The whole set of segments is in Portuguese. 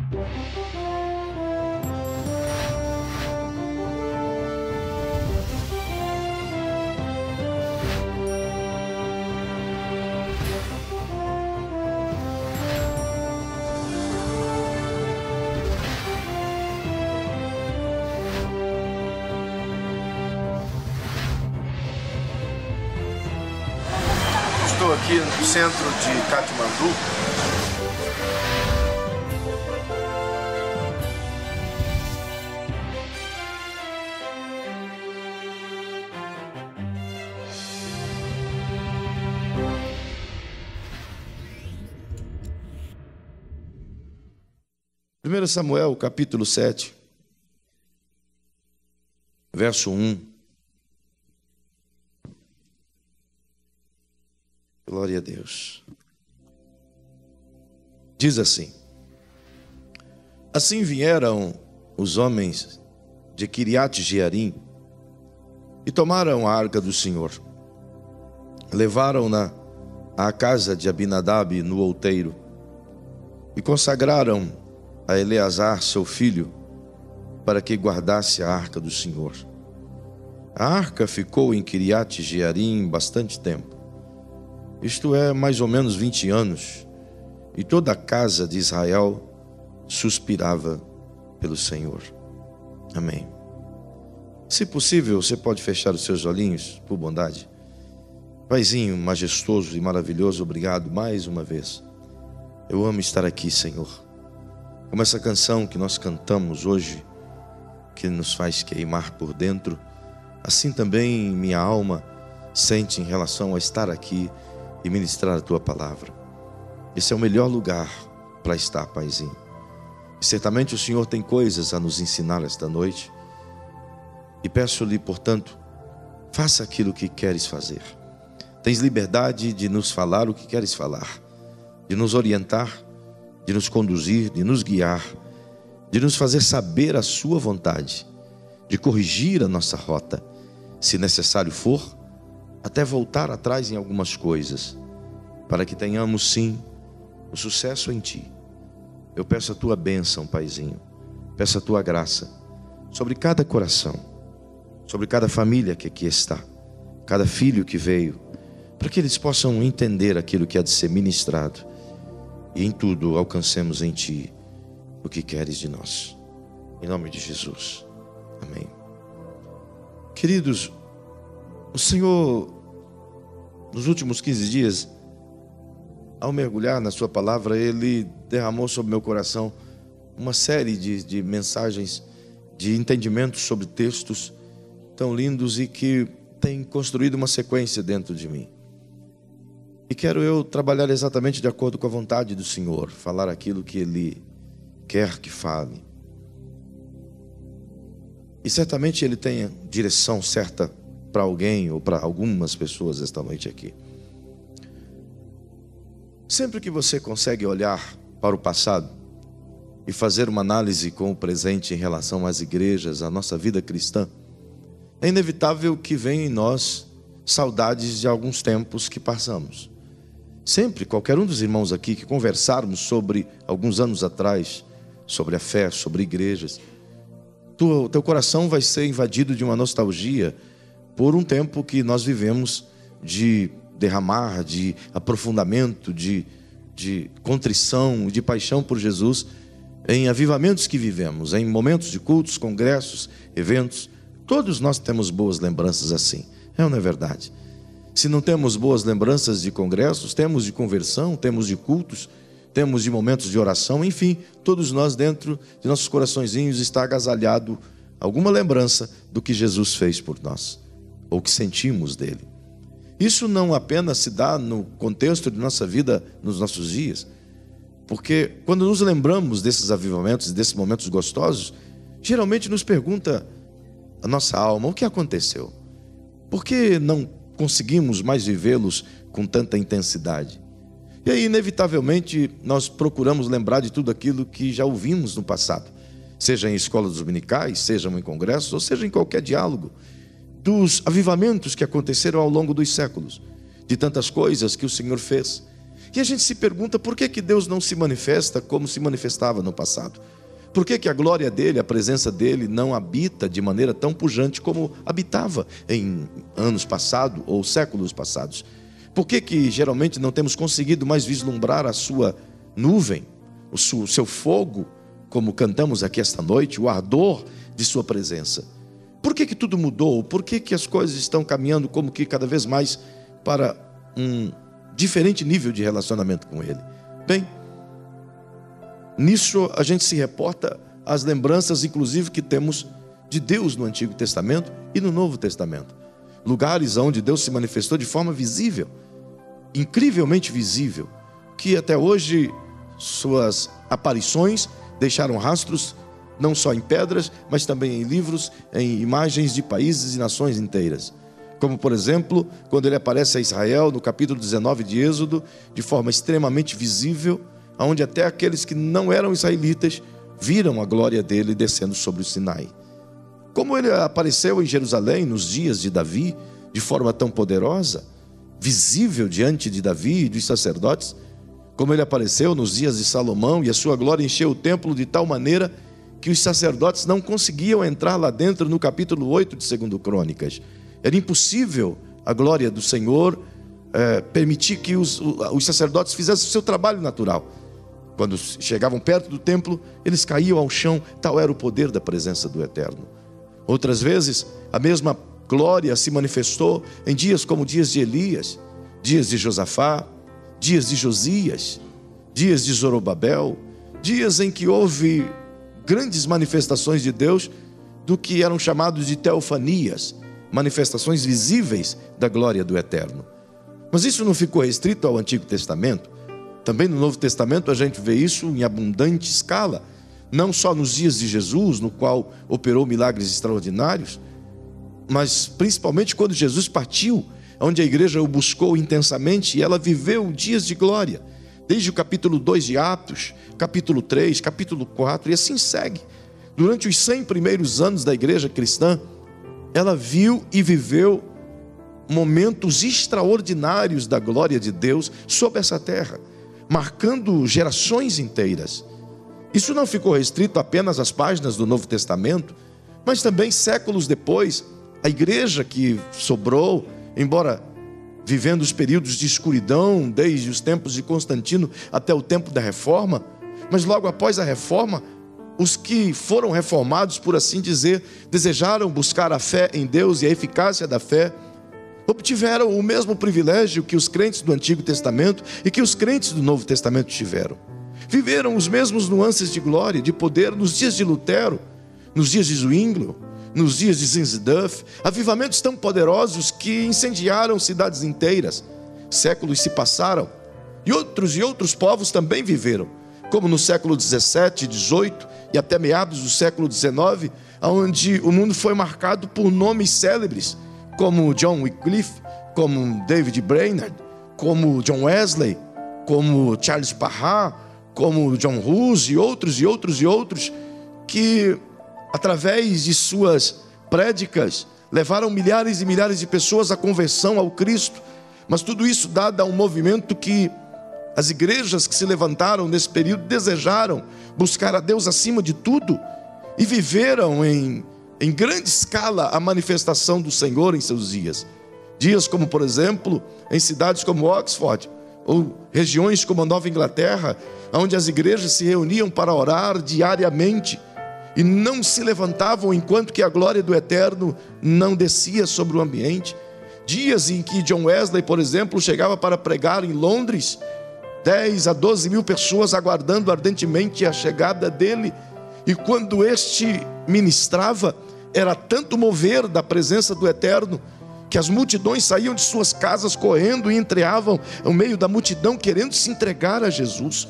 Estou aqui no centro de Katmandu. Primeiro Samuel, capítulo 7, verso 1. Glória a Deus. Diz assim: Assim vieram os homens de Quiriate Jearim e tomaram a arca do Senhor. Levaram-na à casa de Abinadab no outeiro e consagraram a Eleazar, seu filho, para que guardasse a arca do Senhor. A arca ficou em Quiriate Jearim bastante tempo. Isto é, mais ou menos 20 anos, e toda a casa de Israel suspirava pelo Senhor. Amém. Se possível, você pode fechar os seus olhinhos, por bondade. Paizinho majestoso e maravilhoso, obrigado mais uma vez. Eu amo estar aqui, Senhor. Como essa canção que nós cantamos hoje, que nos faz queimar por dentro, assim também minha alma sente em relação a estar aqui e ministrar a Tua palavra. Esse é o melhor lugar para estar, Paizinho. E certamente o Senhor tem coisas a nos ensinar esta noite. E peço-lhe, portanto, faça aquilo que queres fazer. Tens liberdade de nos falar o que queres falar, de nos orientar, de nos conduzir, de nos guiar, de nos fazer saber a sua vontade, de corrigir a nossa rota, se necessário for, até voltar atrás em algumas coisas, para que tenhamos sim o sucesso em Ti. Eu peço a Tua bênção, Paizinho, peço a Tua graça sobre cada coração, sobre cada família que aqui está, cada filho que veio, para que eles possam entender aquilo que há de ser ministrado e em tudo alcancemos em Ti o que queres de nós. Em nome de Jesus. Amém. Queridos, o Senhor, nos últimos 15 dias, ao mergulhar na sua palavra, Ele derramou sobre meu coração uma série de mensagens, de entendimentos sobre textos tão lindos e que tem construído uma sequência dentro de mim. E quero eu trabalhar exatamente de acordo com a vontade do Senhor, falar aquilo que Ele quer que fale. E certamente Ele tem a direção certa para alguém ou para algumas pessoas esta noite aqui. Sempre que você consegue olhar para o passado e fazer uma análise com o presente em relação às igrejas, à nossa vida cristã, é inevitável que venham em nós saudades de alguns tempos que passamos. Sempre, qualquer um dos irmãos aqui que conversarmos sobre alguns anos atrás, sobre a fé, sobre igrejas, teu coração vai ser invadido de uma nostalgia por um tempo que nós vivemos de derramar, de aprofundamento, de contrição, de paixão por Jesus, em avivamentos que vivemos, em momentos de cultos, congressos, eventos. Todos nós temos boas lembranças assim, é ou não é verdade? Se não temos boas lembranças de congressos, temos de conversão, temos de cultos, temos de momentos de oração, enfim, todos nós dentro de nossos coraçõezinhos está agasalhado alguma lembrança do que Jesus fez por nós, ou que sentimos dele. Isso não apenas se dá no contexto de nossa vida nos nossos dias, porque quando nos lembramos desses avivamentos, desses momentos gostosos, geralmente nos pergunta a nossa alma: o que aconteceu? Por que não conseguimos mais vivê-los com tanta intensidade? E aí, inevitavelmente, nós procuramos lembrar de tudo aquilo que já ouvimos no passado, seja em escolas dominicais, seja em congressos, ou seja em qualquer diálogo, dos avivamentos que aconteceram ao longo dos séculos, de tantas coisas que o Senhor fez. E a gente se pergunta por que Deus não se manifesta como se manifestava no passado. Por que a glória dele, a presença dele não habita de maneira tão pujante como habitava em anos passados ou séculos passados? Por que geralmente não temos conseguido mais vislumbrar a sua nuvem, o seu fogo, como cantamos aqui esta noite, o ardor de sua presença? Por que tudo mudou? Por que as coisas estão caminhando como que cada vez mais para um diferente nível de relacionamento com ele? Bem, nisso a gente se reporta às lembranças, inclusive, que temos de Deus no Antigo Testamento e no Novo Testamento. Lugares onde Deus se manifestou de forma visível, incrivelmente visível, que até hoje suas aparições deixaram rastros, não só em pedras, mas também em livros, em imagens de países e nações inteiras. Como, por exemplo, quando ele aparece a Israel, no capítulo 19 de Êxodo, de forma extremamente visível, onde até aqueles que não eram israelitas viram a glória dele descendo sobre o Sinai. Como ele apareceu em Jerusalém nos dias de Davi, de forma tão poderosa, visível diante de Davi e dos sacerdotes, como ele apareceu nos dias de Salomão, e a sua glória encheu o templo de tal maneira que os sacerdotes não conseguiam entrar lá dentro, no capítulo 8 de 2 Crônicas. Era impossível a glória do Senhor permitir que os sacerdotes fizessem o seu trabalho natural. Quando chegavam perto do templo, eles caíam ao chão, tal era o poder da presença do Eterno. Outras vezes, a mesma glória se manifestou em dias como dias de Elias, dias de Josafá, dias de Josias, dias de Zorobabel, dias em que houve grandes manifestações de Deus, do que eram chamados de teofanias, manifestações visíveis da glória do Eterno. Mas isso não ficou restrito ao Antigo Testamento. Também no Novo Testamento a gente vê isso em abundante escala, não só nos dias de Jesus, no qual operou milagres extraordinários, mas principalmente quando Jesus partiu, onde a igreja o buscou intensamente e ela viveu dias de glória, desde o capítulo 2 de Atos, capítulo 3, capítulo 4, e assim segue. Durante os 100 primeiros anos da igreja cristã, ela viu e viveu momentos extraordinários da glória de Deus sobre essa terra, marcando gerações inteiras. Isso não ficou restrito apenas às páginas do Novo Testamento, mas também séculos depois, a igreja que sobrou, embora vivendo os períodos de escuridão, desde os tempos de Constantino até o tempo da Reforma, mas logo após a Reforma, os que foram reformados, por assim dizer, desejaram buscar a fé em Deus e a eficácia da fé, obtiveram o mesmo privilégio que os crentes do Antigo Testamento e que os crentes do Novo Testamento tiveram. Viveram os mesmos nuances de glória, de poder nos dias de Lutero, nos dias de Zwinglio, nos dias de Zinzendorf, avivamentos tão poderosos que incendiaram cidades inteiras. Séculos se passaram e outros povos também viveram, como no século 17, 18 e até meados do século 19, onde o mundo foi marcado por nomes célebres, como John Wycliffe, como David Brainerd, como John Wesley, como Charles Parham, como John Hus e outros, que através de suas prédicas levaram milhares e milhares de pessoas à conversão ao Cristo. Mas tudo isso dado a um movimento que as igrejas que se levantaram nesse período desejaram buscar a Deus acima de tudo e viveram em grande escala a manifestação do Senhor em seus dias. Dias como, por exemplo, em cidades como Oxford, ou regiões como a Nova Inglaterra, onde as igrejas se reuniam para orar diariamente e não se levantavam enquanto que a glória do Eterno não descia sobre o ambiente. Dias em que John Wesley, por exemplo, chegava para pregar em Londres, 10 a 12 mil pessoas aguardando ardentemente a chegada dele, e quando este ministrava, era tanto mover da presença do Eterno, que as multidões saíam de suas casas correndo e entreavam no meio da multidão querendo se entregar a Jesus.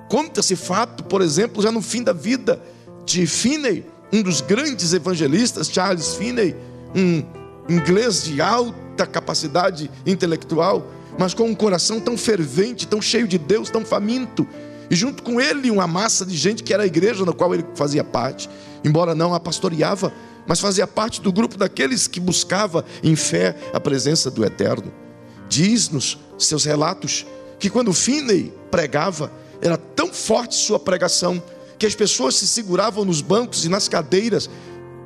Conta-se fato, por exemplo, já no fim da vida de Finney, um dos grandes evangelistas, Charles Finney, um inglês de alta capacidade intelectual, mas com um coração tão fervente, tão cheio de Deus, tão faminto, e junto com ele uma massa de gente que era a igreja na qual ele fazia parte, embora não a pastoreava, mas fazia parte do grupo daqueles que buscava em fé a presença do Eterno. Diz-nos seus relatos que quando Finney pregava, era tão forte sua pregação, que as pessoas se seguravam nos bancos e nas cadeiras,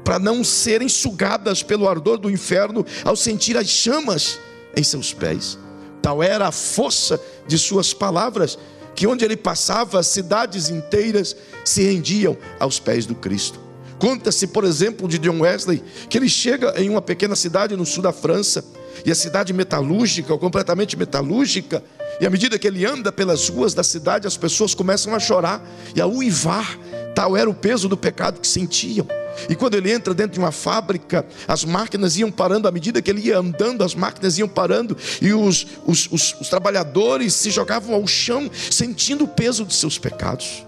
para não serem sugadas pelo ardor do inferno, ao sentir as chamas em seus pés. Tal era a força de suas palavras, que onde ele passava, cidades inteiras se rendiam aos pés do Cristo. Conta-se, por exemplo, de John Wesley, que ele chega em uma pequena cidade no sul da França, e a cidade metalúrgica, ou completamente metalúrgica, e à medida que ele anda pelas ruas da cidade, as pessoas começam a chorar e a uivar. Tal era o peso do pecado que sentiam. E quando ele entra dentro de uma fábrica, as máquinas iam parando. À medida que ele ia andando, as máquinas iam parando, e os trabalhadores se jogavam ao chão, sentindo o peso de seus pecados.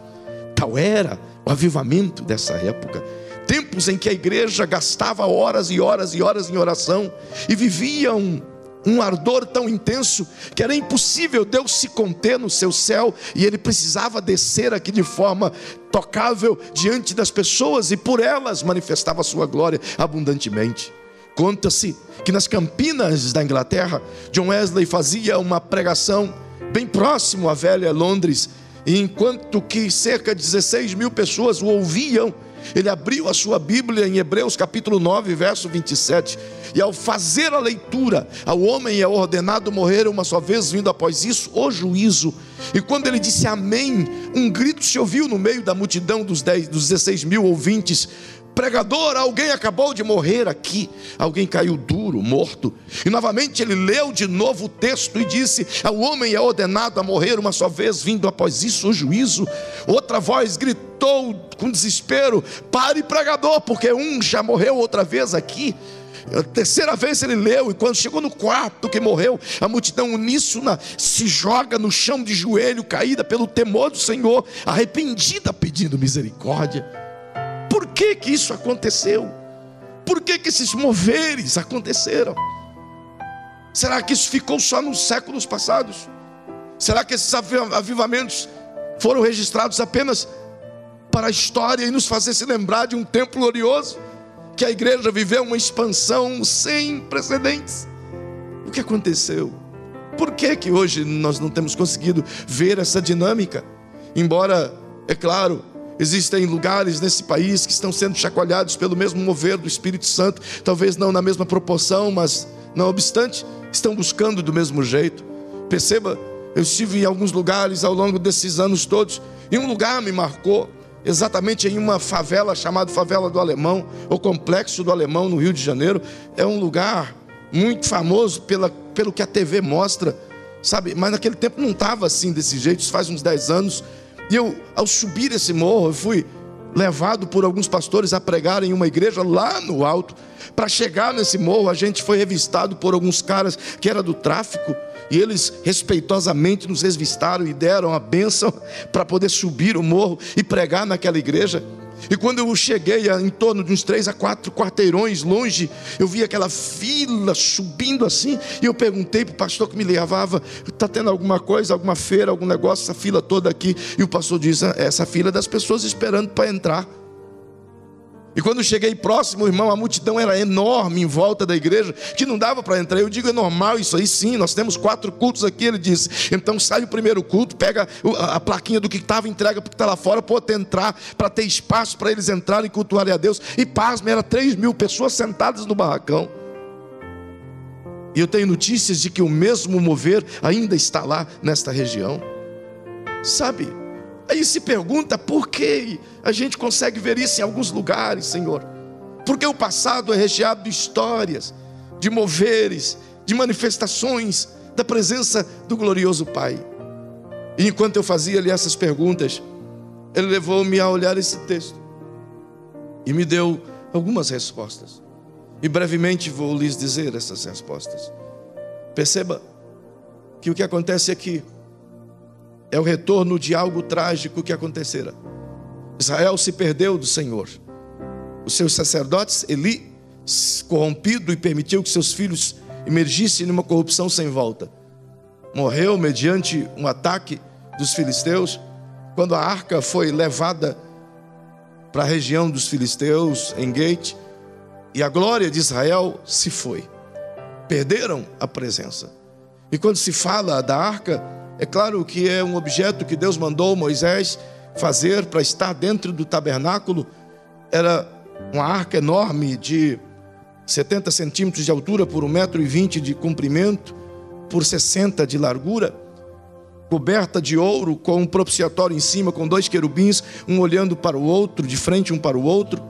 Tal era o avivamento dessa época. Tempos em que a igreja gastava horas e horas e horas em oração, e viviam um ardor tão intenso que era impossível Deus se conter no seu céu, e ele precisava descer aqui de forma tocável diante das pessoas, e por elas manifestava a sua glória abundantemente. Conta-se que nas Campinas da Inglaterra, John Wesley fazia uma pregação bem próximo à velha Londres, e enquanto que cerca de 16 mil pessoas o ouviam, ele abriu a sua Bíblia em Hebreus capítulo 9, verso 27, e ao fazer a leitura, ao homem é ordenado morrer uma só vez, vindo após isso o juízo. E quando ele disse amém, um grito se ouviu no meio da multidão dos 16 mil ouvintes: pregador, alguém acabou de morrer aqui. Alguém caiu duro, morto. E novamente ele leu de novo o texto e disse: ao homem é ordenado a morrer uma só vez, vindo após isso o juízo. Outra voz gritou com desespero: pare, pregador, porque um já morreu outra vez aqui. A terceira vez ele leu, e quando chegou no quarto que morreu, a multidão uníssona se joga no chão de joelho, caída pelo temor do Senhor, arrependida, pedindo misericórdia. Por que que isso aconteceu? Por que que esses moveres aconteceram? Será que isso ficou só nos séculos passados? Será que esses avivamentos foram registrados apenas para a história e nos fazer se lembrar de um tempo glorioso, que a igreja viveu uma expansão sem precedentes? O que aconteceu? Por que que hoje nós não temos conseguido ver essa dinâmica? Embora, é claro, existem lugares nesse país que estão sendo chacoalhados pelo mesmo mover do Espírito Santo, talvez não na mesma proporção, mas não obstante, estão buscando do mesmo jeito. Perceba, eu estive em alguns lugares ao longo desses anos todos, e um lugar me marcou, exatamente em uma favela chamada Favela do Alemão, ou Complexo do Alemão, no Rio de Janeiro. É um lugar muito famoso pelo que a TV mostra, sabe? Mas naquele tempo não estava assim, desse jeito, isso faz uns 10 anos. E eu, ao subir esse morro, eu fui levado por alguns pastores a pregar em uma igreja lá no alto. Para chegar nesse morro, a gente foi revistado por alguns caras que eram do tráfico, e eles respeitosamente nos revistaram e deram a bênção para poder subir o morro e pregar naquela igreja. E quando eu cheguei em torno de uns 3 a 4 quarteirões longe, eu vi aquela fila subindo assim, e eu perguntei para o pastor que me levava: está tendo alguma coisa, alguma feira, algum negócio, essa fila toda aqui? E o pastor disse: essa fila é das pessoas esperando para entrar. E quando eu cheguei próximo, irmão, a multidão era enorme em volta da igreja, que não dava para entrar. Eu digo: é normal isso aí? Sim, nós temos 4 cultos aqui. Ele disse: então sai o primeiro culto, pega a plaquinha do que estava, entrega para o que está lá fora, pode entrar, para ter espaço para eles entrarem e cultuarem a Deus. E pasme, era 3 mil pessoas sentadas no barracão. E eu tenho notícias de que o mesmo mover ainda está lá nesta região, sabe? Aí se pergunta: por que a gente consegue ver isso em alguns lugares, Senhor? Porque o passado é recheado de histórias, de moveres, de manifestações da presença do glorioso Pai. E enquanto eu fazia-lhe essas perguntas, Ele levou-me a olhar esse texto e me deu algumas respostas. E brevemente vou lhes dizer essas respostas. Perceba que o que acontece aqui é o retorno de algo trágico que acontecera. Israel se perdeu do Senhor. Os seus sacerdotes, Eli, corrompido, e permitiu que seus filhos emergissem numa corrupção sem volta, morreu mediante um ataque dos filisteus. Quando a arca foi levada para a região dos filisteus, em Gate, e a glória de Israel se foi, perderam a presença. E quando se fala da arca, É claro que é um objeto que Deus mandou Moisés fazer para estar dentro do tabernáculo. Era uma arca enorme de 70 centímetros de altura por 1,20 m de comprimento, por 60 de largura, coberta de ouro, com um propiciatório em cima, com 2 querubins, um olhando para o outro, de frente um para o outro,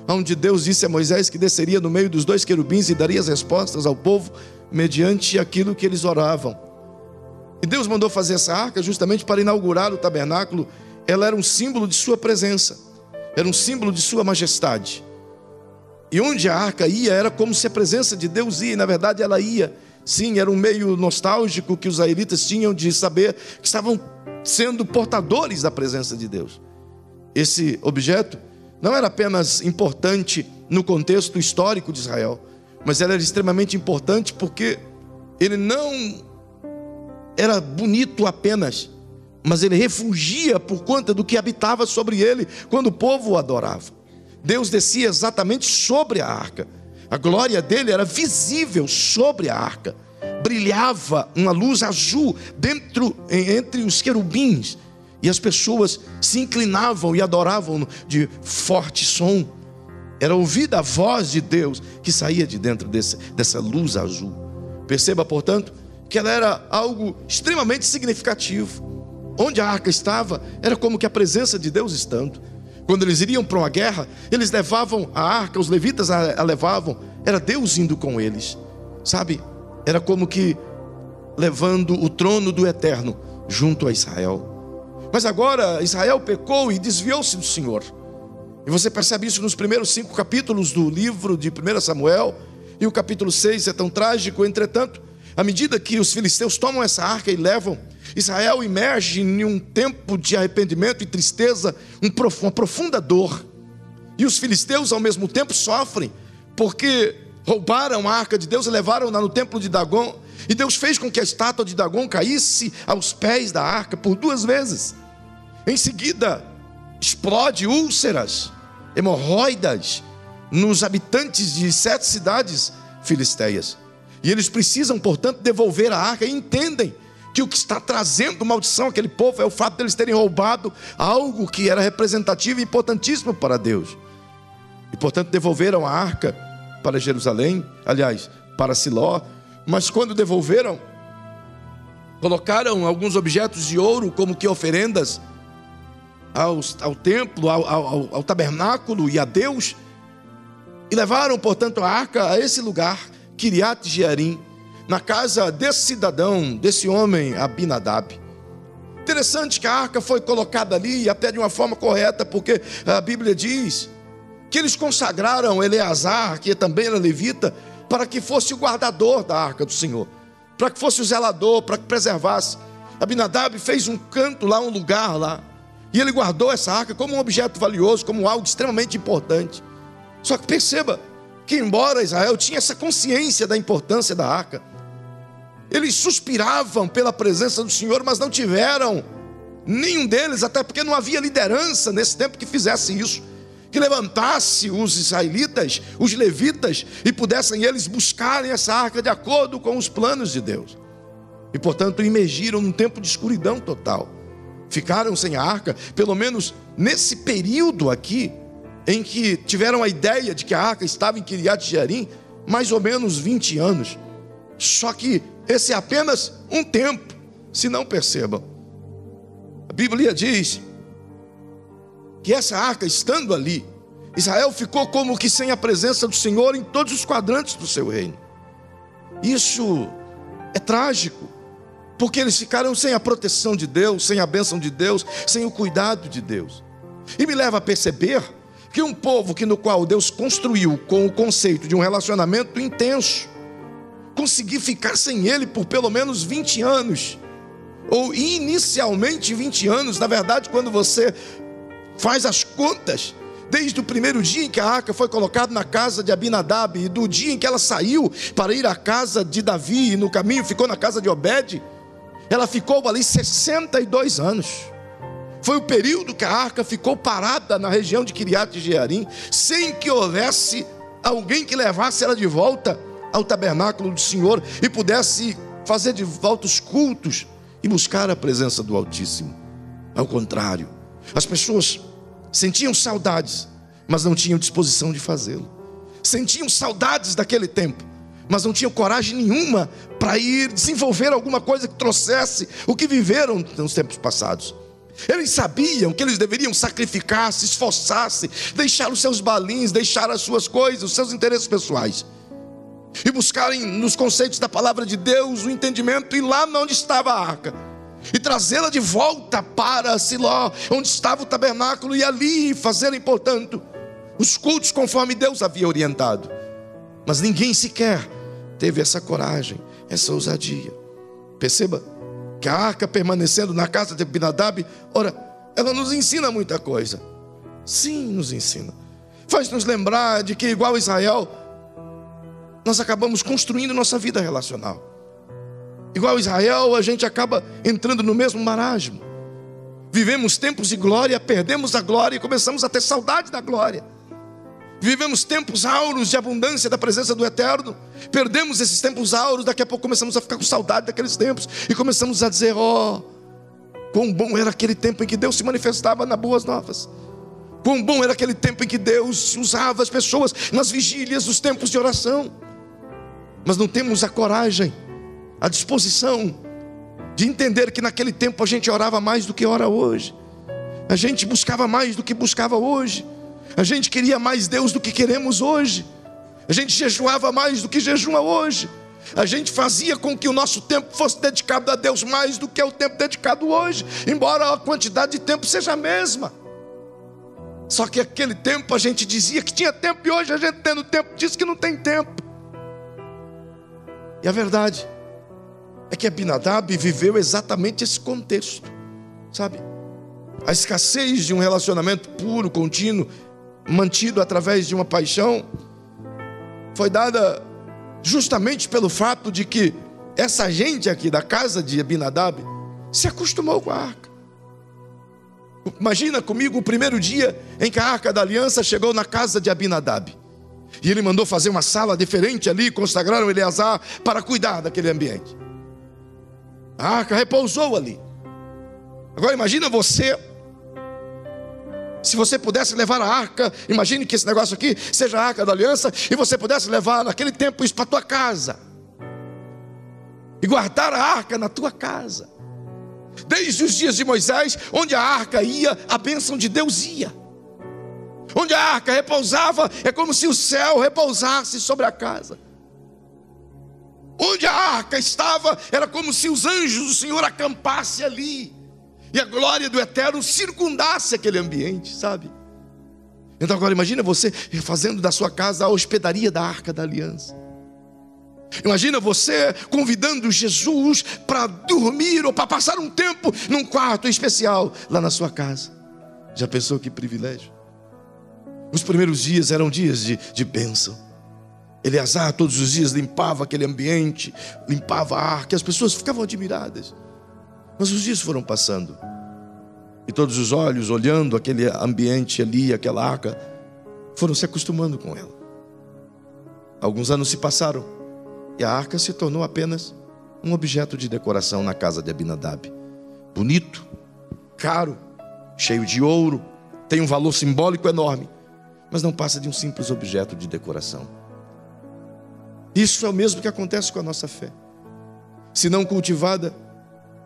onde Deus disse a Moisés que desceria no meio dos 2 querubins e daria as respostas ao povo mediante aquilo que eles oravam. E Deus mandou fazer essa arca justamente para inaugurar o tabernáculo. Ela era um símbolo de sua presença, era um símbolo de sua majestade. E onde a arca ia, era como se a presença de Deus ia, e na verdade ela ia. Sim, era um meio nostálgico que os israelitas tinham de saber que estavam sendo portadores da presença de Deus. Esse objeto não era apenas importante no contexto histórico de Israel, mas ele era extremamente importante porque ele não era bonito apenas, mas ele refugia por conta do que habitava sobre ele quando o povo o adorava. Deus descia exatamente sobre a arca. A glória dele era visível sobre a arca. Brilhava uma luz azul entre os querubins, e as pessoas se inclinavam e adoravam de forte som. Era ouvida a voz de Deus que saía de dentro dessa luz azul. Perceba, portanto, que ela era algo extremamente significativo. Onde a arca estava, era como que a presença de Deus estando. Quando eles iriam para uma guerra, eles levavam a arca, os levitas a levavam, era Deus indo com eles, sabe? Era como que levando o trono do Eterno junto a Israel. Mas agora Israel pecou e desviou-se do Senhor. E você percebe isso nos primeiros 5 capítulos do livro de 1 Samuel. E o capítulo 6 é tão trágico. Entretanto, à medida que os filisteus tomam essa arca e levam, Israel emerge em um tempo de arrependimento e tristeza, uma profunda dor. E os filisteus ao mesmo tempo sofrem, porque roubaram a arca de Deus e levaram-na no templo de Dagon. E Deus fez com que a estátua de Dagon caísse aos pés da arca por 2 vezes. Em seguida, explode úlceras, hemorroidas nos habitantes de 7 cidades filisteias. E eles precisam, portanto, devolver a arca, e entendem que o que está trazendo maldição àquele povo é o fato de eles terem roubado algo que era representativo e importantíssimo para Deus. E, portanto, devolveram a arca para Jerusalém, aliás, para Siló. Mas quando devolveram, colocaram alguns objetos de ouro como que oferendas ao templo, ao tabernáculo e a Deus, e levaram, portanto, a arca a esse lugar, Kiriat Jearim, na casa desse cidadão, desse homem Abinadab. Interessante que a arca foi colocada ali, e até de uma forma correta, porque a Bíblia diz que eles consagraram Eleazar, que também era levita, para que fosse o guardador da arca do Senhor, para que fosse o zelador, para que preservasse. Abinadab fez um canto lá, um lugar lá, e ele guardou essa arca como um objeto valioso, como algo extremamente importante. Só que perceba que, embora Israel tinha essa consciência da importância da arca, eles suspiravam pela presença do Senhor, mas não tiveram nenhum deles, até porque não havia liderança nesse tempo que fizesse isso, que levantasse os israelitas, os levitas, e pudessem eles buscarem essa arca de acordo com os planos de Deus. E, portanto, emergiram num tempo de escuridão total. Ficaram sem a arca, pelo menos nesse período aqui, em que tiveram a ideia de que a arca estava em Kiriat Jearim, mais ou menos 20 anos. Só que esse é apenas um tempo, se não percebam. A Bíblia diz que essa arca, estando ali, Israel ficou como que sem a presença do Senhor em todos os quadrantes do seu reino. Isso é trágico, porque eles ficaram sem a proteção de Deus, sem a bênção de Deus, sem o cuidado de Deus. E me leva a perceber que um povo no qual Deus construiu com o conceito de um relacionamento intenso, conseguir ficar sem ele por pelo menos 20 anos, ou inicialmente 20 anos, na verdade, quando você faz as contas, desde o primeiro dia em que a arca foi colocada na casa de Abinadab, e do dia em que ela saiu para ir à casa de Davi, e no caminho ficou na casa de Obed, ela ficou ali 62 anos. Foi o período que a arca ficou parada na região de Kiriat Jearim, sem que houvesse alguém que levasse ela de volta ao tabernáculo do Senhor e pudesse fazer de volta os cultos e buscar a presença do Altíssimo. Ao contrário, as pessoas sentiam saudades, mas não tinham disposição de fazê-lo. Sentiam saudades daquele tempo, mas não tinham coragem nenhuma para ir desenvolver alguma coisa que trouxesse o que viveram nos tempos passados. Eles sabiam que eles deveriam sacrificar-se, esforçar-se, deixar os seus balins, deixar as suas coisas, os seus interesses pessoais, e buscarem nos conceitos da palavra de Deus o entendimento, e lá onde estava a arca, e trazê-la de volta para Siló, onde estava o tabernáculo, e ali fazerem, portanto, os cultos conforme Deus havia orientado. Mas ninguém sequer teve essa coragem, essa ousadia. Perceba que a arca permanecendo na casa de Abinadab, ora, ela nos ensina muita coisa. Sim, nos ensina. Faz-nos lembrar de que, igual a Israel, nós acabamos construindo nossa vida relacional. Igual a Israel, a gente acaba entrando no mesmo marasmo. Vivemos tempos de glória, perdemos a glória e começamos a ter saudade da glória. Vivemos tempos áureos de abundância da presença do Eterno, perdemos esses tempos áureos, daqui a pouco começamos a ficar com saudade daqueles tempos, e começamos a dizer: ó, quão bom era aquele tempo em que Deus se manifestava nas boas novas, quão bom era aquele tempo em que Deus usava as pessoas nas vigílias, nos tempos de oração. Mas não temos a coragem, a disposição de entender que naquele tempo a gente orava mais do que ora hoje, a gente buscava mais do que buscava hoje, a gente queria mais Deus do que queremos hoje, a gente jejuava mais do que jejuma hoje, a gente fazia com que o nosso tempo fosse dedicado a Deus mais do que é o tempo dedicado hoje, embora a quantidade de tempo seja a mesma. Só que aquele tempo a gente dizia que tinha tempo, e hoje a gente, tendo tempo, diz que não tem tempo. E a verdade é que Abinadab viveu exatamente esse contexto, sabe? A escassez de um relacionamento puro, contínuo, mantido através de uma paixão, foi dada justamente pelo fato de que essa gente aqui da casa de Abinadab se acostumou com a arca. Imagina comigo o primeiro dia em que a arca da aliança chegou na casa de Abinadab, e ele mandou fazer uma sala diferente ali, consagraram Eleazar para cuidar daquele ambiente. A arca repousou ali. Agora imagina você, se você pudesse levar a arca, imagine que esse negócio aqui seja a arca da aliança, e você pudesse levar naquele tempo isso para a tua casa, e guardar a arca na tua casa. Desde os dias de Moisés, onde a arca ia, a bênção de Deus ia. Onde a arca repousava, é como se o céu repousasse sobre a casa. Onde a arca estava, era como se os anjos do Senhor acampassem ali, e a glória do Eterno circundasse aquele ambiente, sabe? Então agora imagina você fazendo da sua casa a hospedaria da arca da aliança. Imagina você convidando Jesus para dormir ou para passar um tempo num quarto especial lá na sua casa. Já pensou que privilégio? Os primeiros dias eram dias de bênção. Eleazar todos os dias limpava aquele ambiente, limpava a arca, e as pessoas ficavam admiradas. Mas os dias foram passando, e todos os olhos olhando aquele ambiente ali, aquela arca, foram se acostumando com ela. Alguns anos se passaram, e a arca se tornou apenas um objeto de decoração na casa de Abinadab. Bonito, caro, cheio de ouro, tem um valor simbólico enorme, mas não passa de um simples objeto de decoração. Isso é o mesmo que acontece com a nossa fé. Se não cultivada,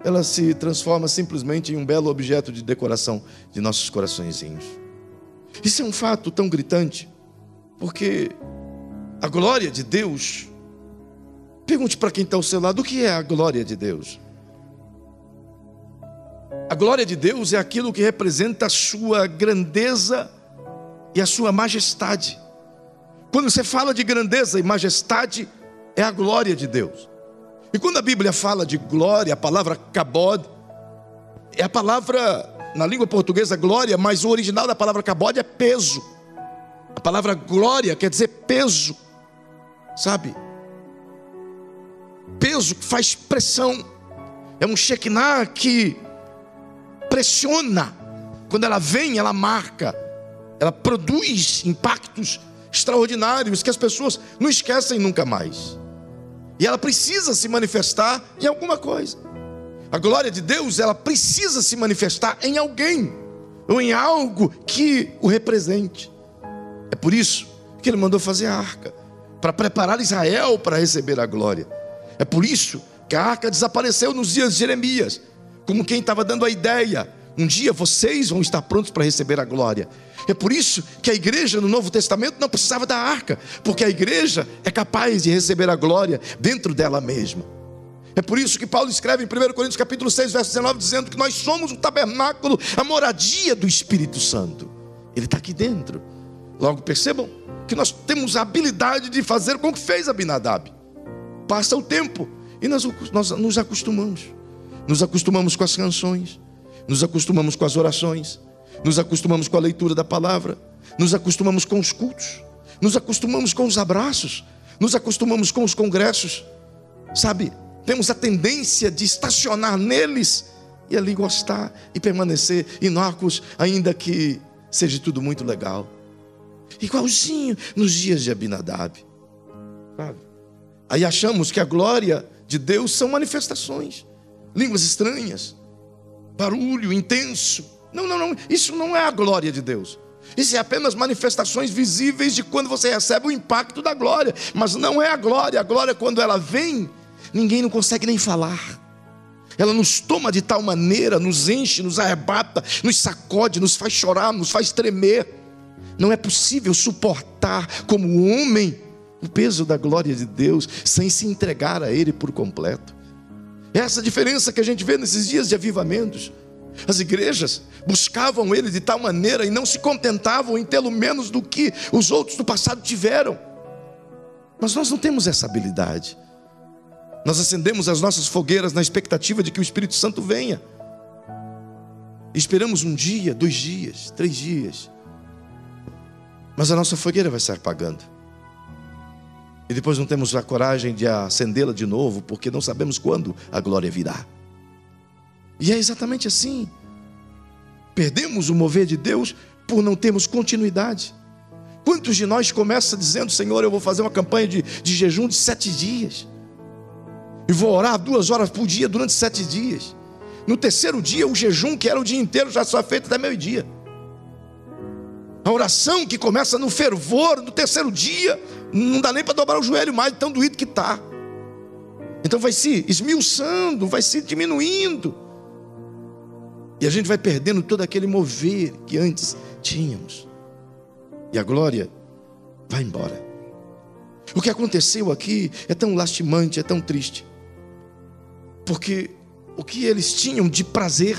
ela se transforma simplesmente em um belo objeto de decoração de nossos coraçõezinhos. Isso é um fato tão gritante, porque a glória de Deus, pergunte para quem está ao seu lado, o que é a glória de Deus? A glória de Deus é aquilo que representa a sua grandeza e a sua majestade. Quando você fala de grandeza e majestade, é a glória de Deus. E quando a Bíblia fala de glória, a palavra kabod, é a palavra, na língua portuguesa, glória, mas o original da palavra kabod é peso. A palavra glória quer dizer peso, sabe? Peso que faz pressão. É um shekinah que pressiona. Quando ela vem, ela marca. Ela produz impactos extraordinários que as pessoas não esquecem nunca mais. E ela precisa se manifestar em alguma coisa. A glória de Deus, ela precisa se manifestar em alguém, ou em algo que o represente. É por isso que ele mandou fazer a arca, para preparar Israel para receber a glória. É por isso que a arca desapareceu nos dias de Jeremias, como quem estava dando a ideia: um dia vocês vão estar prontos para receber a glória. É por isso que a igreja no Novo Testamento não precisava da arca, porque a igreja é capaz de receber a glória dentro dela mesma. É por isso que Paulo escreve em 1 Coríntios capítulo 6, verso 19, dizendo que nós somos o tabernáculo, a moradia do Espírito Santo. Ele está aqui dentro. Logo percebam que nós temos a habilidade de fazer como que fez Abinadab. Passa o tempo e nós nos acostumamos. Nos acostumamos com as canções, nos acostumamos com as orações, nos acostumamos com a leitura da palavra, nos acostumamos com os cultos, nos acostumamos com os abraços, nos acostumamos com os congressos. Sabe, temos a tendência de estacionar neles e ali gostar e permanecer inócuos, ainda que seja tudo muito legal. Igualzinho nos dias de Abinadab. Sabe? Aí achamos que a glória de Deus são manifestações, línguas estranhas, barulho intenso. Não, isso não é a glória de Deus. Isso é apenas manifestações visíveis de quando você recebe o impacto da glória. Mas não é a glória. A glória, quando ela vem, ninguém não consegue nem falar. Ela nos toma de tal maneira, nos enche, nos arrebata, nos sacode, nos faz chorar, nos faz tremer. Não é possível suportar como homem o peso da glória de Deus sem se entregar a Ele por completo. É essa a diferença que a gente vê nesses dias de avivamentos. As igrejas buscavam Ele de tal maneira e não se contentavam em tê-lo menos do que os outros do passado tiveram. Mas nós não temos essa habilidade. Nós acendemos as nossas fogueiras na expectativa de que o Espírito Santo venha. E esperamos um dia, 2 dias, 3 dias. Mas a nossa fogueira vai se apagando. E depois não temos a coragem de acendê-la de novo, porque não sabemos quando a glória virá. E é exatamente assim. Perdemos o mover de Deus por não termos continuidade. Quantos de nós começam dizendo: Senhor, eu vou fazer uma campanha de jejum de 7 dias. E vou orar 2 horas por dia durante 7 dias. No 3º dia, o jejum, que era o dia inteiro, já só é feito até meio-dia. A oração que começa no fervor, no 3º dia, não dá nem para dobrar o joelho mais, tão doído que está. Então vai se esmiuçando, vai se diminuindo. E a gente vai perdendo todo aquele mover que antes tínhamos. E a glória vai embora. O que aconteceu aqui é tão lastimante, é tão triste. Porque o que eles tinham de prazer,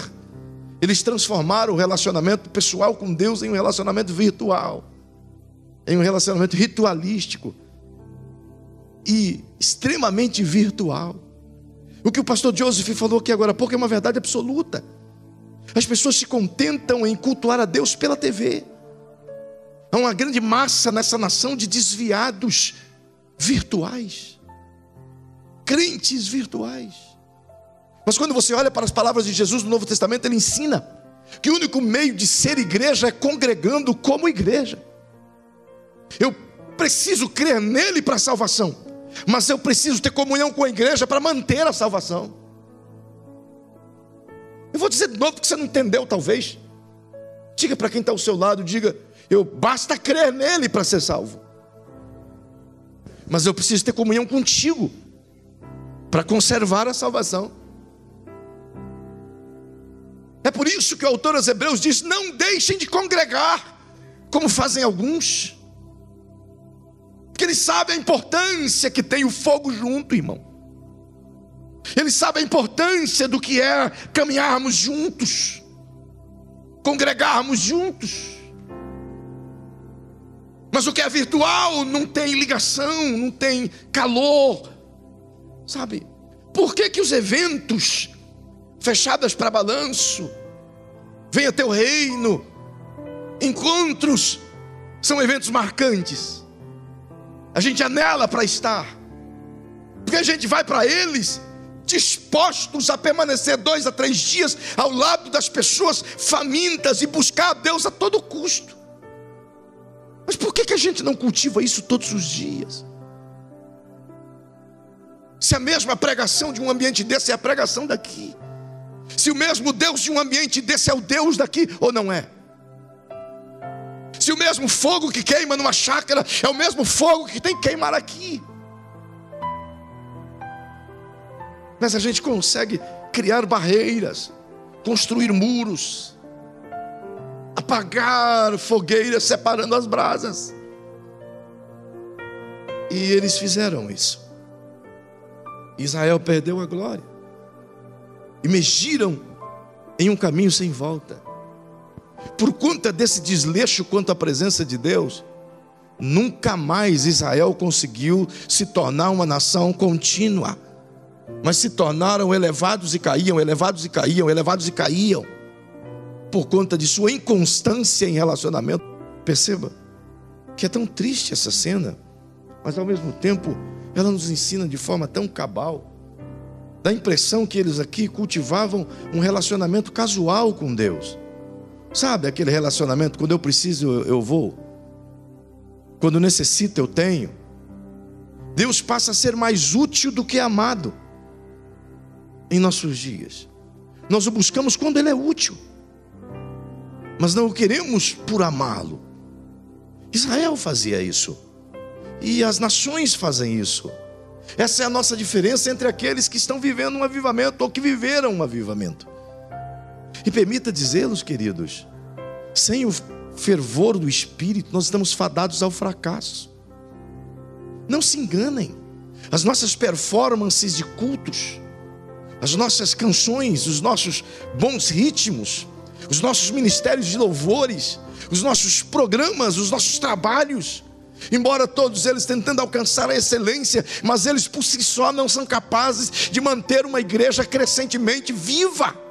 eles transformaram o relacionamento pessoal com Deus em um relacionamento virtual, em um relacionamento ritualístico e extremamente virtual. O que o pastor Joseph falou aqui agora há pouco é uma verdade absoluta. As pessoas se contentam em cultuar a Deus pela TV. Há uma grande massa nessa nação de desviados virtuais, crentes virtuais. Mas quando você olha para as palavras de Jesus no Novo Testamento, ele ensina que o único meio de ser igreja é congregando como igreja. Eu preciso crer nele para a salvação, mas eu preciso ter comunhão com a igreja para manter a salvação. Eu vou dizer de novo porque você não entendeu talvez. Diga para quem está ao seu lado, diga: basta crer nele para ser salvo. Mas eu preciso ter comunhão contigo para conservar a salvação. É por isso que o autor aos Hebreus diz: não deixem de congregar, como fazem alguns. Porque eles sabem a importância que tem o fogo junto, irmão. Eles sabem a importância do que é caminharmos juntos, congregarmos juntos. Mas o que é virtual não tem ligação, não tem calor. Sabe? Por que os eventos fechadas para balanço, venha teu reino, encontros, são eventos marcantes? A gente anela para estar, porque a gente vai para eles dispostos a permanecer 2 a 3 dias ao lado das pessoas famintas e buscar a Deus a todo custo. Mas por que a gente não cultiva isso todos os dias? Se a mesma pregação de um ambiente desse é a pregação daqui, Se o mesmo Deus de um ambiente desse é o Deus daqui ou não é? Se o mesmo fogo que queima numa chácara é o mesmo fogo que tem que queimar aqui. Mas a gente consegue criar barreiras, construir muros, apagar fogueiras separando as brasas. E eles fizeram isso. Israel perdeu a glória. Emergiram em um caminho sem volta. Por conta desse desleixo quanto à presença de Deus, nunca mais Israel conseguiu se tornar uma nação contínua, mas se tornaram elevados e caíam, elevados e caíam, elevados e caíam, por conta de sua inconstância em relacionamento. Perceba que é tão triste essa cena, mas ao mesmo tempo ela nos ensina de forma tão cabal. Dá a impressão que eles aqui cultivavam um relacionamento casual com Deus. Sabe aquele relacionamento, quando eu preciso eu vou, quando necessito eu tenho. Deus passa a ser mais útil do que amado em nossos dias. Nós o buscamos quando Ele é útil, mas não o queremos por amá-lo. Israel fazia isso, e as nações fazem isso. Essa é a nossa diferença entre aqueles que estão vivendo um avivamento ou que viveram um avivamento. E permita dizê-los, queridos, sem o fervor do Espírito, nós estamos fadados ao fracasso. Não se enganem. As nossas performances de cultos, as nossas canções, os nossos bons ritmos, os nossos ministérios de louvores, os nossos programas, os nossos trabalhos, embora todos eles tentando alcançar a excelência, mas eles por si só não são capazes de manter uma igreja crescentemente viva.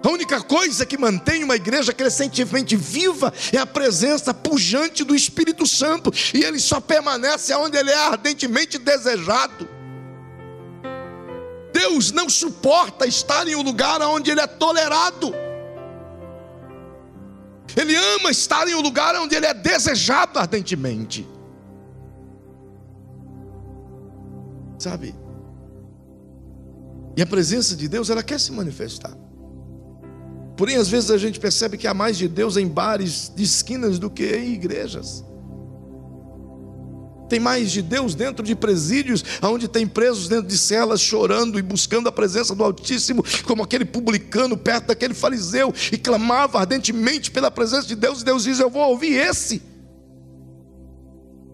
A única coisa que mantém uma igreja crescentemente viva é a presença pujante do Espírito Santo, e ele só permanece onde ele é ardentemente desejado. Deus não suporta estar em um lugar onde ele é tolerado. Ele ama estar em um lugar onde ele é desejado ardentemente. Sabe? E a presença de Deus, ela quer se manifestar. Porém, às vezes a gente percebe que há mais de Deus em bares de esquinas do que em igrejas. Tem mais de Deus dentro de presídios, onde tem presos dentro de celas chorando e buscando a presença do Altíssimo, como aquele publicano perto daquele fariseu, e clamava ardentemente pela presença de Deus, e Deus diz: eu vou ouvir esse,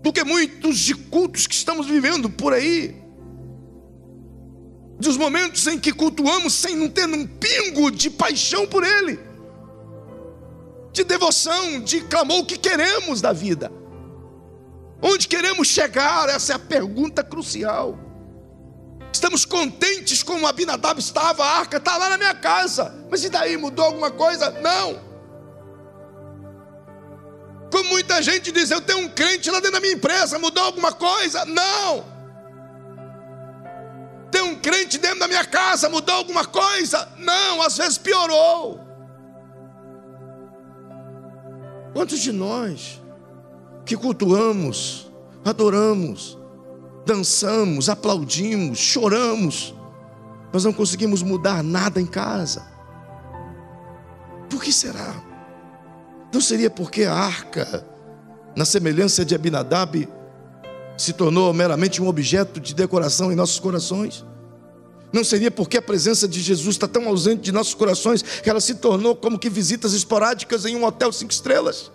do que muitos de cultos que estamos vivendo por aí, dos momentos em que cultuamos sem não ter um pingo de paixão por Ele, de devoção, de clamor o que queremos da vida. Onde queremos chegar? Essa é a pergunta crucial. Estamos contentes como Abinadab estava, a arca está lá na minha casa, mas e daí, mudou alguma coisa? Não. Como muita gente diz, eu tenho um crente lá dentro da minha empresa, mudou alguma coisa? Não. Tem um crente dentro da minha casa, mudou alguma coisa? Não, às vezes piorou. Quantos de nós que cultuamos, adoramos, dançamos, aplaudimos, choramos, nós não conseguimos mudar nada em casa? Por que será? Não seria porque a arca, na semelhança de Abinadab, se tornou meramente um objeto de decoração em nossos corações? Não seria porque a presença de Jesus está tão ausente de nossos corações que ela se tornou como que visitas esporádicas em um hotel 5 estrelas?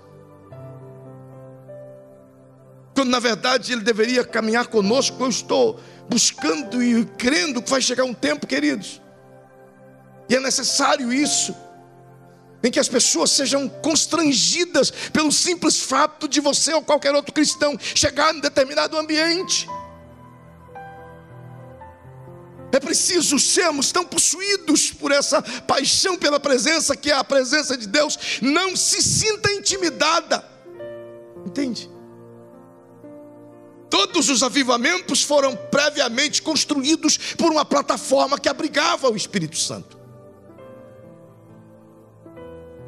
Quando na verdade Ele deveria caminhar conosco. Eu estou buscando e crendo que vai chegar um tempo, queridos, e é necessário isso, em que as pessoas sejam constrangidas pelo simples fato de você ou qualquer outro cristão chegar em determinado ambiente. É preciso sermos tão possuídos por essa paixão pela presença, que a presença de Deus não se sinta intimidada. Entende? Todos os avivamentos foram previamente construídos por uma plataforma que abrigava o Espírito Santo.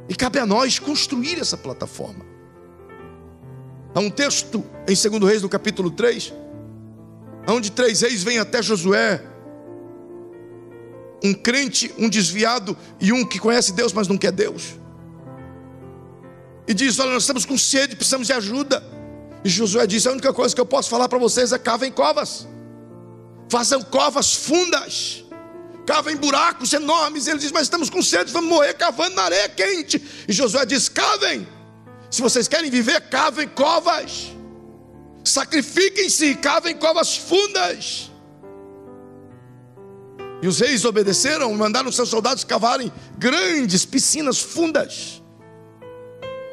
E cabe a nós construir essa plataforma. Há um texto em 2 Reis, no capítulo 3, onde 3 reis vêm até Josué um crente, um desviado e um que conhece Deus, mas não quer Deus. E diz: olha, nós estamos com sede, precisamos de ajuda. E Josué disse: a única coisa que eu posso falar para vocês é: cavem covas, façam covas fundas, cavem buracos enormes. E ele diz: mas estamos com sede, vamos morrer cavando na areia quente. E Josué diz: cavem, se vocês querem viver, cavem covas, sacrifiquem-se, cavem covas fundas. E os reis obedeceram e mandaram seus soldados cavarem grandes piscinas fundas.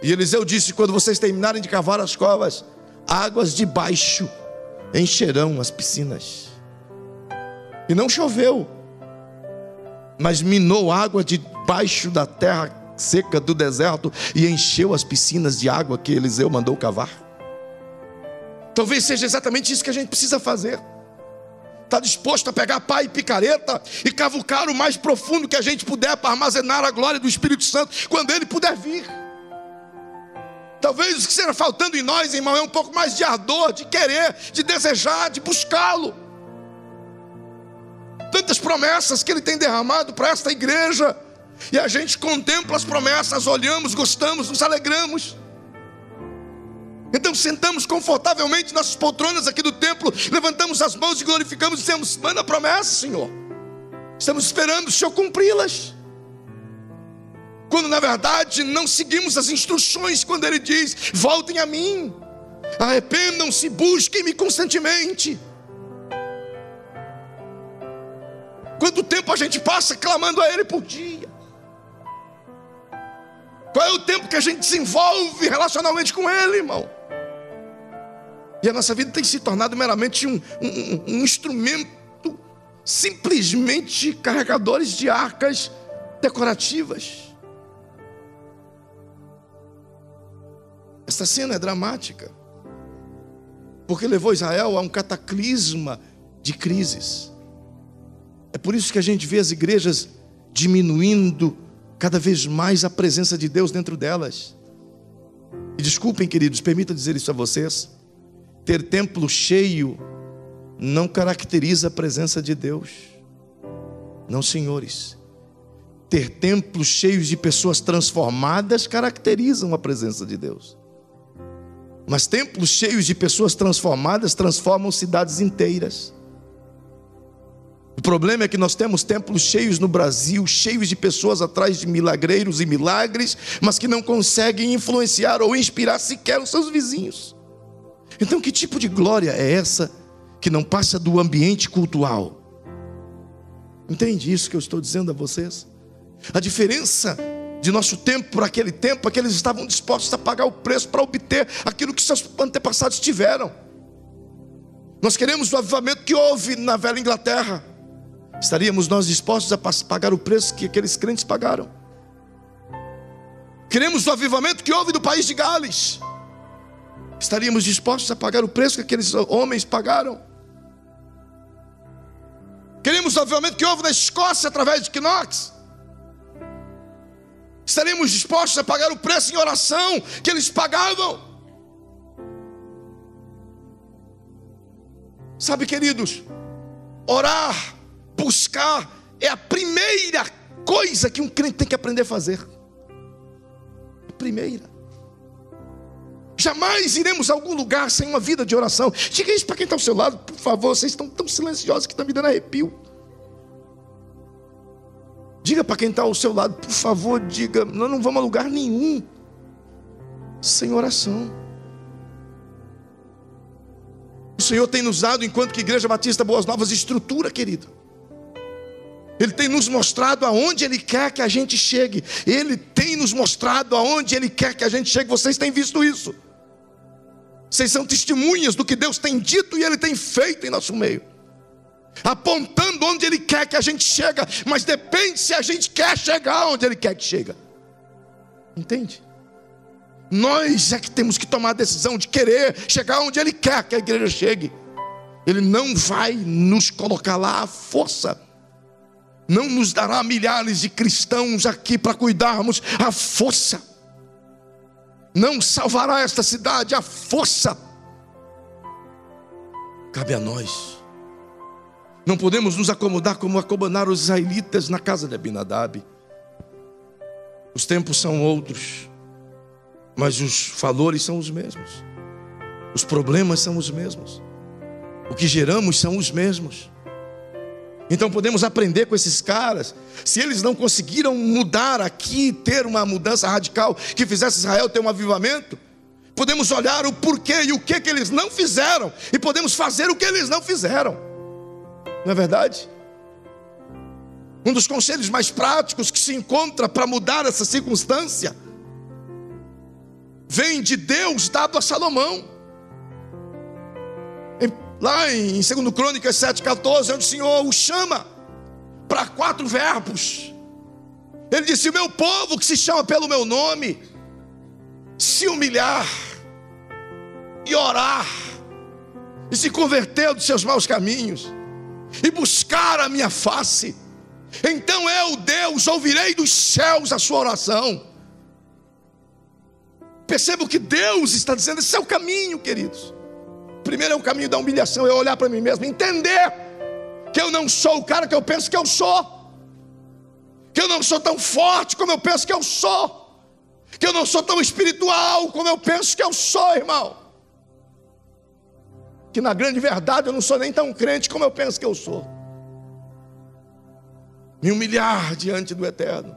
E Eliseu disse: quando vocês terminarem de cavar as covas, águas de baixo encherão as piscinas. E não choveu, mas minou água de baixo da terra seca do deserto e encheu as piscinas de água que Eliseu mandou cavar. Talvez seja exatamente isso que a gente precisa fazer. Está disposto a pegar pá e picareta e cavucar o mais profundo que a gente puder para armazenar a glória do Espírito Santo quando Ele puder vir. Talvez o que esteja faltando em nós, irmão, é um pouco mais de ardor, de querer, de desejar, de buscá-lo. Tantas promessas que Ele tem derramado para esta igreja, e a gente contempla as promessas, olhamos, gostamos, nos alegramos. Então sentamos confortavelmente nossas poltronas aqui do templo, levantamos as mãos e glorificamos e dizemos: manda a promessa, Senhor, estamos esperando o Senhor cumpri-las. Quando na verdade não seguimos as instruções, quando Ele diz: voltem a mim, arrependam-se, busquem-me constantemente. Quanto tempo a gente passa clamando a Ele por dia? Qual é o tempo que a gente desenvolve relacionalmente com Ele, irmão? E a nossa vida tem se tornado meramente um instrumento, simplesmente carregadores de arcas decorativas. Esta cena é dramática, porque levou Israel a um cataclisma de crises. É por isso que a gente vê as igrejas diminuindo cada vez mais a presença de Deus dentro delas. E desculpem, queridos, permita dizer isso a vocês: ter templo cheio não caracteriza a presença de Deus. Não, senhores. Ter templos cheios de pessoas transformadas caracterizam a presença de Deus. Mas templos cheios de pessoas transformadas transformam cidades inteiras. O problema é que nós temos templos cheios no Brasil, cheios de pessoas atrás de milagreiros e milagres, mas que não conseguem influenciar ou inspirar sequer os seus vizinhos. Então, que tipo de glória é essa que não passa do ambiente cultural? Entende isso que eu estou dizendo a vocês? A diferença de nosso tempo por aquele tempo é que eles estavam dispostos a pagar o preço para obter aquilo que seus antepassados tiveram. Nós queremos o avivamento que houve na velha Inglaterra. Estaríamos nós dispostos a pagar o preço que aqueles crentes pagaram? Queremos o avivamento que houve no país de Gales. Estaríamos dispostos a pagar o preço que aqueles homens pagaram? Queremos o avivamento que houve na Escócia através de Knox. Estaríamos dispostos a pagar o preço em oração que eles pagavam? Sabe, queridos, orar, buscar é a primeira coisa que um crente tem que aprender a fazer. A primeira. Jamais iremos a algum lugar sem uma vida de oração. Diga isso para quem está ao seu lado, por favor. Vocês estão tão silenciosos que está me dando arrepio. Diga para quem está ao seu lado, por favor, diga: nós não vamos a lugar nenhum sem oração. O Senhor tem nos dado, enquanto que Igreja Batista Boas Novas, estrutura, querido. Ele tem nos mostrado aonde Ele quer que a gente chegue. Ele tem nos mostrado aonde Ele quer que a gente chegue. Vocês têm visto isso. Vocês são testemunhas do que Deus tem dito e Ele tem feito em nosso meio, apontando onde Ele quer que a gente chegue. Mas depende se a gente quer chegar onde Ele quer que chegue. Entende? Nós é que temos que tomar a decisão de querer chegar onde Ele quer que a igreja chegue. Ele não vai nos colocar lá à força. Não nos dará milhares de cristãos aqui para cuidarmos à força. Não salvará esta cidade à força. Cabe a nós Não podemos nos acomodar como acomodaram os israelitas na casa de Abinadab. Os tempos são outros, mas os valores são os mesmos. Os problemas são os mesmos. O que geramos são os mesmos. Então podemos aprender com esses caras. Se eles não conseguiram mudar aqui, ter uma mudança radical que fizesse Israel ter um avivamento, podemos olhar o porquê e o que eles não fizeram, e podemos fazer o que eles não fizeram. Não é verdade? Um dos conselhos mais práticos que se encontra para mudar essa circunstância vem de Deus dado a Salomão. Lá em 2 Crônicas 7,14, onde o Senhor o chama para 4 verbos. Ele disse: o meu povo que se chama pelo meu nome, se humilhar e orar, e se converter dos seus maus caminhos, e buscar a minha face, então eu, Deus, ouvirei dos céus a sua oração. Perceba o que Deus está dizendo. Esse é o caminho, queridos. Primeiro é o caminho da humilhação, é olhar para mim mesmo, entender que eu não sou o cara que eu penso que eu sou, que eu não sou tão forte como eu penso que eu sou, que eu não sou tão espiritual como eu penso que eu sou, irmão, que na grande verdade eu não sou nem tão crente como eu penso que eu sou. Me humilhar diante do Eterno.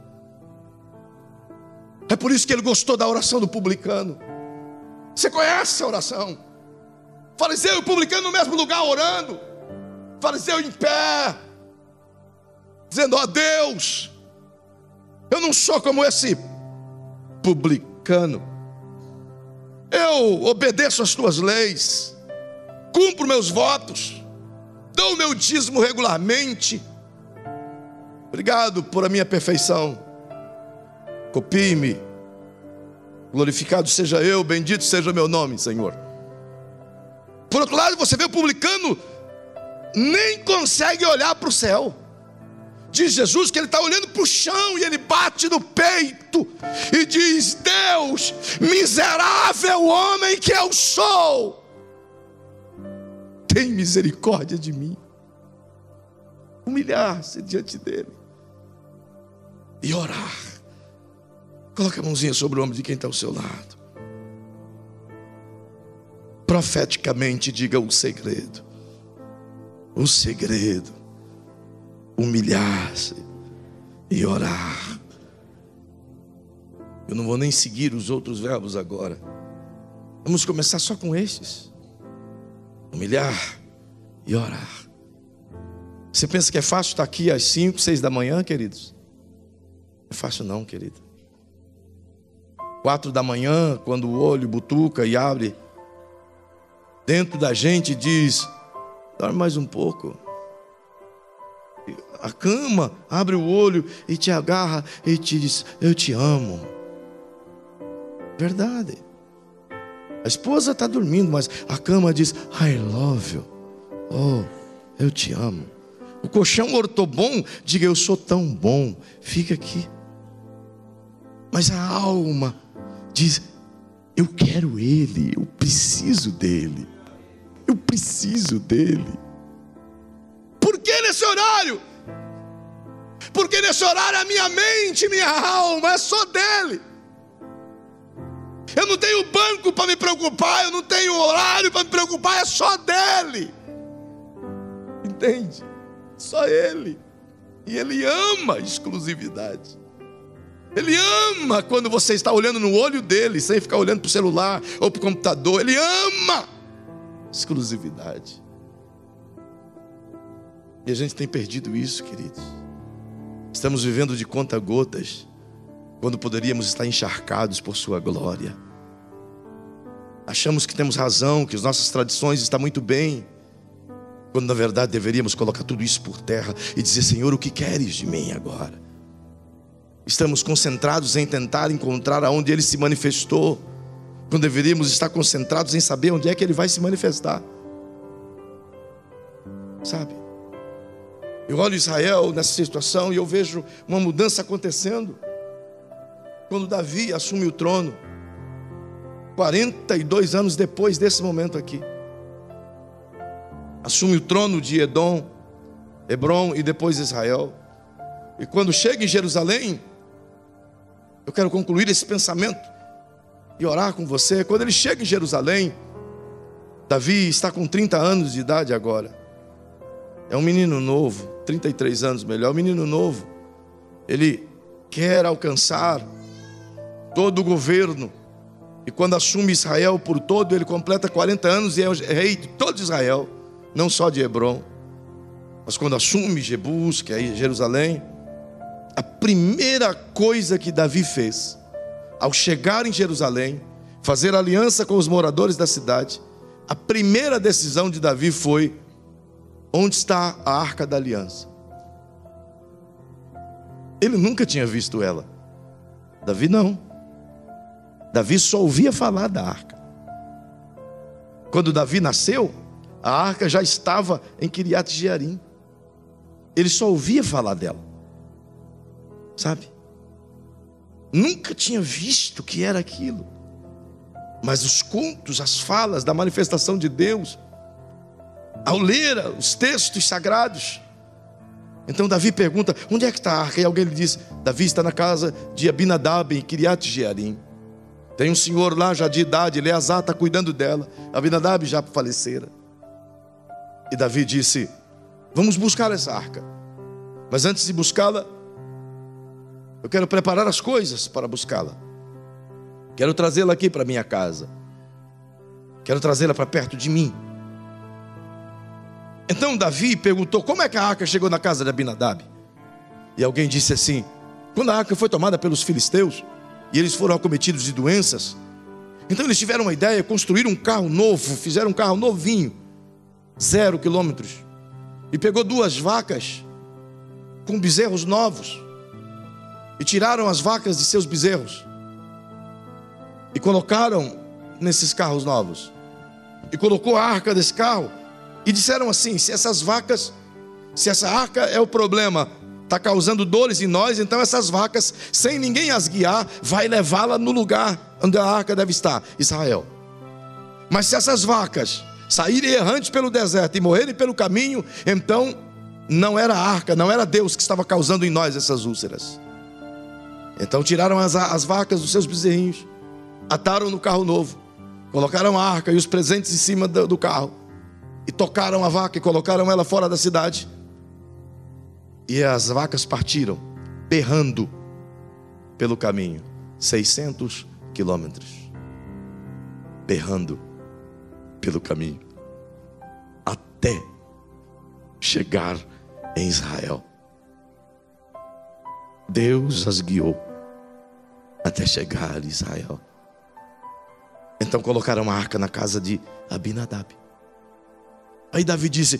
É por isso que ele gostou da oração do publicano. Você conhece a oração? Fariseu e publicano no mesmo lugar orando. Fariseu em pé, dizendo: ó Deus, eu não sou como esse publicano. Eu obedeço às tuas leis, cumpro meus votos, dou o meu dízimo regularmente. Obrigado por a minha perfeição. Copie-me. Glorificado seja eu, bendito seja meu nome, Senhor. Por outro lado, você vê o publicano nem consegue olhar para o céu. Diz Jesus que ele está olhando para o chão e ele bate no peito e diz: Deus, miserável homem que eu sou, tem misericórdia de mim. Humilhar-se diante dele e orar. Coloque a mãozinha sobre o ombro de quem está ao seu lado. Profeticamente diga o segredo. O segredo: humilhar-se e orar. Eu não vou nem seguir os outros verbos agora. Vamos começar só com estes: humilhar e orar. Você pensa que é fácil estar aqui às 5, 6 da manhã, queridos? Não é fácil não, querido. 4 da manhã, quando o olho butuca e abre, dentro da gente diz: dorme mais um pouco. A cama abre o olho e te agarra e te diz: eu te amo. Verdade. A esposa está dormindo, mas a cama diz: I love you. Oh, eu te amo. O colchão ortobom diga: eu sou tão bom, fica aqui. Mas a alma diz: eu quero ele, eu preciso dele. Eu preciso dele. Por que nesse horário? Porque nesse horário a minha mente, minha alma é só dele. Eu não tenho banco para me preocupar, eu não tenho horário para me preocupar, é só dele. Entende? Só ele. E ele ama a exclusividade. Ele ama quando você está olhando no olho dele, sem ficar olhando para o celular ou para o computador. Ele ama exclusividade. E a gente tem perdido isso, queridos. Estamos vivendo de conta-gotas, quando poderíamos estar encharcados por sua glória. Achamos que temos razão, que as nossas tradições estão muito bem, quando na verdade deveríamos colocar tudo isso por terra e dizer: Senhor, o que queres de mim agora? Estamos concentrados em tentar encontrar aonde Ele se manifestou, quando deveríamos estar concentrados em saber onde é que Ele vai se manifestar. Sabe? Eu olho Israel nessa situação e eu vejo uma mudança acontecendo. Quando Davi assume o trono, 42 anos depois desse momento aqui, assume o trono de Edom, Hebrom e depois Israel. E quando chega em Jerusalém, eu quero concluir esse pensamento e orar com você. Quando ele chega em Jerusalém, Davi está com 30 anos de idade agora. É um menino novo, 33 anos melhor, um menino novo. Ele quer alcançar todo o governo. E quando assume Israel por todo, ele completa 40 anos e é o rei de todo Israel, não só de Hebrom. Mas quando assume Jebus, que é Jerusalém, a primeira coisa que Davi fez, ao chegar em Jerusalém, fazer aliança com os moradores da cidade, a primeira decisão de Davi foi: onde está a arca da aliança? Ele nunca tinha visto ela. Davi não. Davi só ouvia falar da arca. Quando Davi nasceu, a arca já estava em Quiriat Jearim. Ele só ouvia falar dela, sabe? Nunca tinha visto o que era aquilo. Mas os contos, as falas da manifestação de Deus, ao ler os textos sagrados, então Davi pergunta: onde é que está a arca? E alguém lhe diz: Davi está na casa de Abinadab em Quiriat Jearim. Tem um senhor lá já de idade, Eleazar está cuidando dela. Abinadab já falecera. E Davi disse: vamos buscar essa arca. Mas antes de buscá-la, eu quero preparar as coisas para buscá-la. Quero trazê-la aqui para minha casa. Quero trazê-la para perto de mim. Então Davi perguntou: como é que a arca chegou na casa de Abinadab? E alguém disse assim: quando a arca foi tomada pelos filisteus e eles foram acometidos de doenças, então eles tiveram uma ideia, construíram um carro novo, fizeram um carro novinho, 0 quilômetros, e pegou 2 vacas com bezerros novos, e tiraram as vacas de seus bezerros e colocaram nesses carros novos, e colocou a arca desse carro, e disseram assim: se essa arca é o problema, está causando dores em nós, então essas vacas, sem ninguém as guiar, vai levá-la no lugar onde a arca deve estar, Israel. Mas se essas vacas saírem errantes pelo deserto e morrerem pelo caminho, então não era a arca, não era Deus que estava causando em nós essas úlceras. Então tiraram as vacas dos seus bezerrinhos, ataram no carro novo, colocaram a arca e os presentes em cima do carro, e tocaram a vaca e colocaram ela fora da cidade. E as vacas partiram, berrando pelo caminho, 600 quilômetros, berrando pelo caminho, até chegar em Israel. Deus as guiou até chegar em Israel. Então colocaram a arca na casa de Abinadab. Aí Davi disse: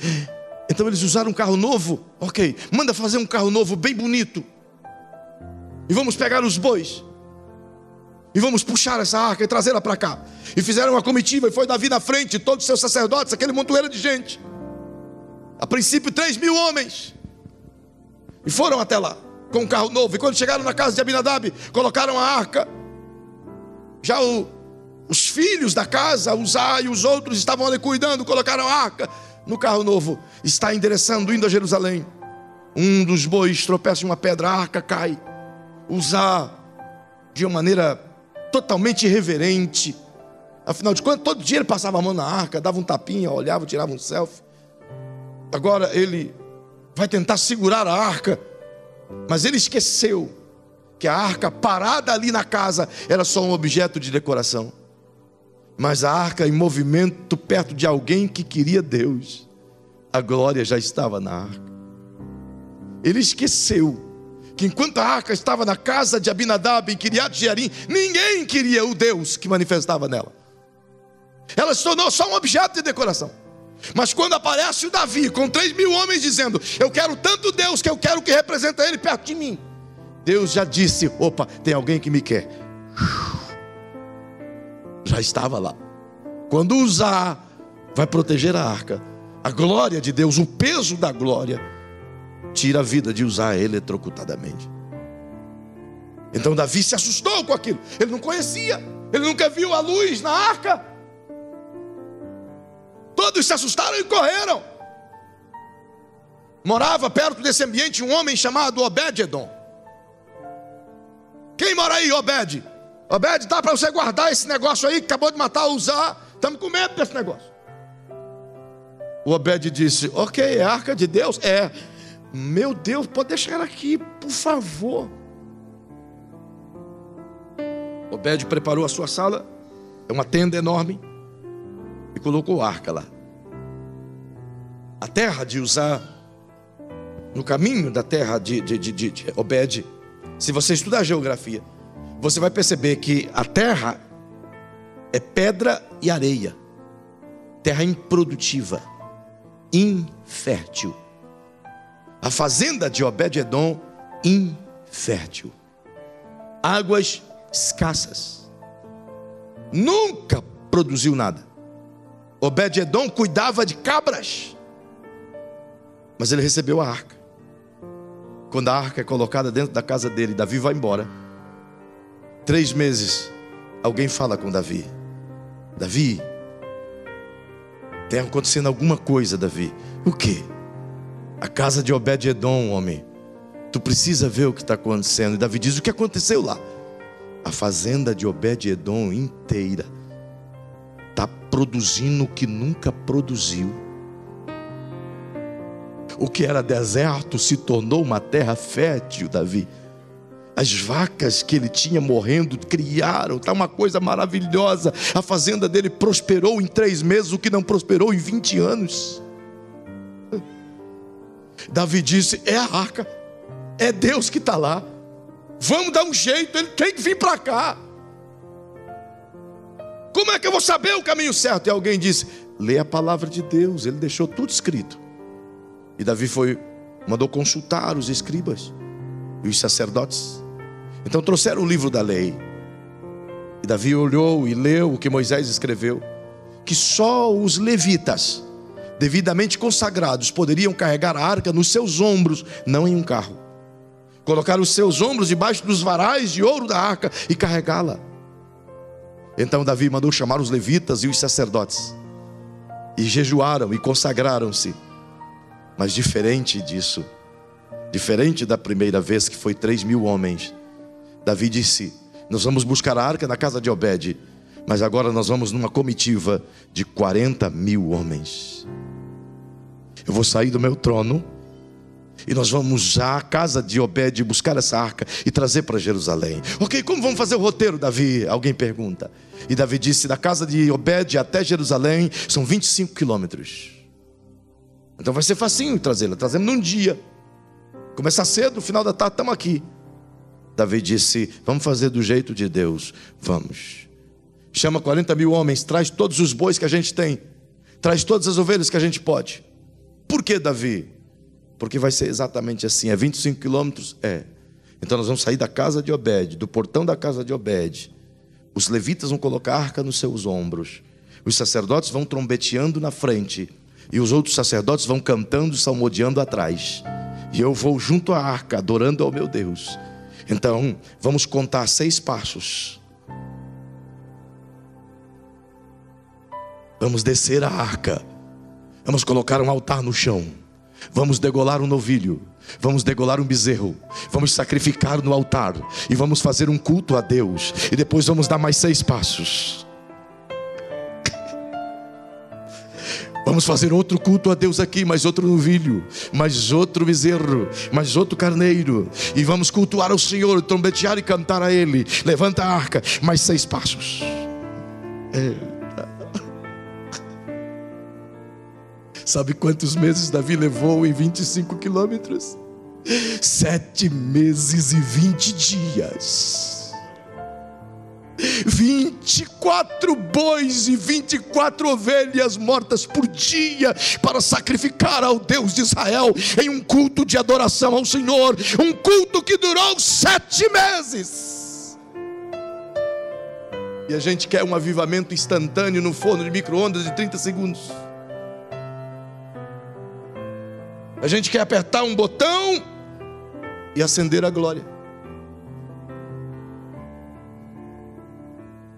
então eles usaram um carro novo? Ok, manda fazer um carro novo bem bonito, e vamos pegar os bois, e vamos puxar essa arca e trazê-la para cá. E fizeram uma comitiva, e foi Davi na frente, todos os seus sacerdotes, aquele montoeiro de gente. A princípio 3.000 homens. E foram até lá com um carro novo. E quando chegaram na casa de Abinadab, colocaram a arca. Já os filhos da casa, Uzá e os outros, estavam ali cuidando, colocaram a arca no carro novo. Está endereçando, indo a Jerusalém. Um dos bois tropeça em uma pedra, a arca cai. Uzá, de uma maneira totalmente irreverente, afinal de contas, todo dia ele passava a mão na arca, dava um tapinha, olhava, tirava um selfie. Agora ele vai tentar segurar a arca, mas ele esqueceu que a arca parada ali na casa era só um objeto de decoração. Mas a arca em movimento perto de alguém que queria Deus. A glória já estava na arca. Ele esqueceu que enquanto a arca estava na casa de Abinadab em Quiriat Jearim, ninguém queria o Deus que manifestava nela. Ela se tornou só um objeto de decoração. Mas quando aparece o Davi com 3.000 homens dizendo: eu quero tanto Deus que eu quero que representa Ele perto de mim, Deus já disse: opa, tem alguém que me quer. Já estava lá. Quando Uzá vai proteger a arca, a glória de Deus, o peso da glória, tira a vida de Uzá eletrocutadamente. Então Davi se assustou com aquilo. Ele não conhecia, ele nunca viu a luz na arca. Todos se assustaram e correram. Morava perto desse ambiente um homem chamado Obed-Edom. Quem mora aí, Obed? Obed, dá para você guardar esse negócio aí que acabou de matar o Uzá? Estamos com medo desse negócio. O Obed disse: ok, é a arca de Deus? É. Meu Deus, pode deixar ela aqui, por favor. Obed preparou a sua sala, é uma tenda enorme, e colocou a arca lá. A terra de Uzá, no caminho da terra de Obed, se você estudar a geografia, você vai perceber que a terra é pedra e areia, terra improdutiva, infértil. A fazenda de Obed-Edom, infértil, águas escassas, nunca produziu nada. Obed-Edom cuidava de cabras, mas ele recebeu a arca. Quando a arca é colocada dentro da casa dele, Davi vai embora. 3 meses, alguém fala com Davi: Davi, tem acontecendo alguma coisa, Davi. O quê? A casa de Obed-Edom, homem. Tu precisa ver o que está acontecendo. E Davi diz: o que aconteceu lá? A fazenda de Obed-Edom inteira está produzindo o que nunca produziu. O que era deserto se tornou uma terra fértil, Davi. As vacas que ele tinha morrendo criaram, está uma coisa maravilhosa. A fazenda dele prosperou em 3 meses, o que não prosperou em 20 anos. Davi disse: é a arca, é Deus que está lá, vamos dar um jeito, ele tem que vir para cá. Como é que eu vou saber o caminho certo? E alguém disse: lê a palavra de Deus. Ele deixou tudo escrito. E Davi mandou consultar os escribas e os sacerdotes. Então trouxeram o livro da lei. E Davi olhou e leu o que Moisés escreveu, que só os levitas devidamente consagrados poderiam carregar a arca nos seus ombros, não em um carro. Colocar os seus ombros debaixo dos varais de ouro da arca e carregá-la. Então Davi mandou chamar os levitas e os sacerdotes, e jejuaram e consagraram-se. Mas diferente disso, diferente da primeira vez que foi 3.000 homens, Davi disse: nós vamos buscar a arca na casa de Obed, mas agora nós vamos numa comitiva de 40.000 homens. Eu vou sair do meu trono e nós vamos à casa de Obed buscar essa arca e trazer para Jerusalém. Ok, como vamos fazer o roteiro, Davi? Alguém pergunta. E Davi disse: da casa de Obed até Jerusalém são 25 quilômetros. Então vai ser facinho trazê-la. Trazemos num dia. Começar cedo, final da tarde estamos aqui. Davi disse: vamos fazer do jeito de Deus. Vamos. Chama 40.000 homens, traz todos os bois que a gente tem, traz todas as ovelhas que a gente pode. Por que, Davi? Porque vai ser exatamente assim. É 25 quilômetros? É. Então nós vamos sair da casa de Obed, do portão da casa de Obed. Os levitas vão colocar a arca nos seus ombros. Os sacerdotes vão trombeteando na frente. E os outros sacerdotes vão cantando e salmodiando atrás. E eu vou junto à arca, adorando ao meu Deus. Então, vamos contar 6 passos. Vamos descer a arca. Vamos colocar um altar no chão. Vamos degolar um novilho. Vamos degolar um bezerro. Vamos sacrificar no altar. E vamos fazer um culto a Deus. E depois vamos dar mais 6 passos. Vamos fazer outro culto a Deus aqui, mais outro novilho, mais outro bezerro, mais outro carneiro. E vamos cultuar ao Senhor, trombetear e cantar a Ele. Levanta a arca, mais 6 passos. Sabe quantos meses Davi levou em 25 quilômetros? 7 meses e 20 dias. 24 bois e 24 ovelhas mortas por dia para sacrificar ao Deus de Israel em um culto de adoração ao Senhor, um culto que durou 7 meses. E a gente quer um avivamento instantâneo no forno de micro-ondas de 30 segundos. A gente quer apertar um botão e acender a glória.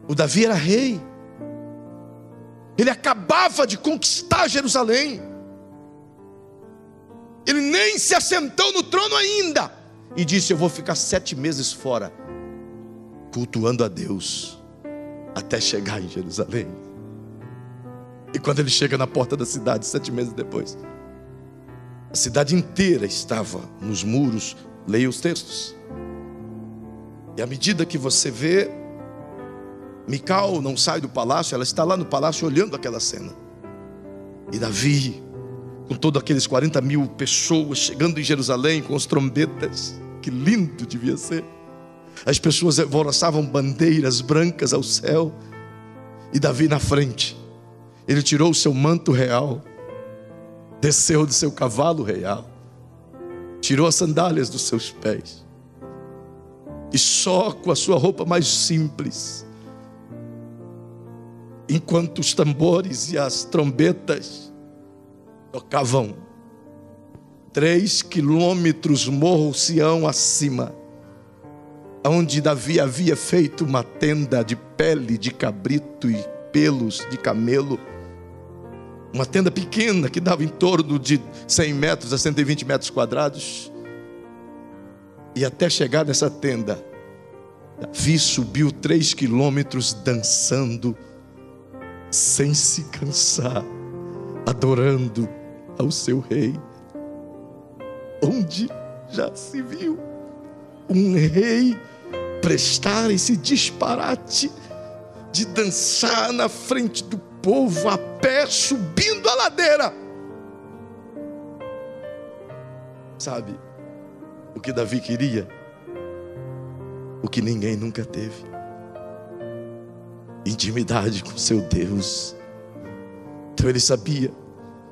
O Davi era rei. Ele acabava de conquistar Jerusalém. Ele nem se assentou no trono ainda. E disse: eu vou ficar 7 meses fora, cultuando a Deus, até chegar em Jerusalém. E quando ele chega na porta da cidade, 7 meses depois, a cidade inteira estava nos muros. Leia os textos. E à medida que você vê, Mical não sai do palácio, ela está lá no palácio olhando aquela cena. E Davi, com todos aqueles 40.000 pessoas chegando em Jerusalém com as trombetas, que lindo devia ser. As pessoas alvoroçavam bandeiras brancas ao céu, e Davi na frente. Ele tirou o seu manto real, desceu do seu cavalo real, tirou as sandálias dos seus pés, e só com a sua roupa mais simples, enquanto os tambores e as trombetas tocavam, 3 quilômetros morro Sião acima, onde Davi havia feito uma tenda de pele de cabrito e pelos de camelo, uma tenda pequena que dava em torno de 100 metros a 120 metros quadrados. E até chegar nessa tenda, Davi subiu 3 quilômetros dançando, sem se cansar, adorando ao seu rei. Onde já se viu um rei prestar esse disparate de dançar na frente do povo a pé, subindo a ladeira? Sabe o que Davi queria? O que ninguém nunca teve: intimidade com seu Deus. Então ele sabia,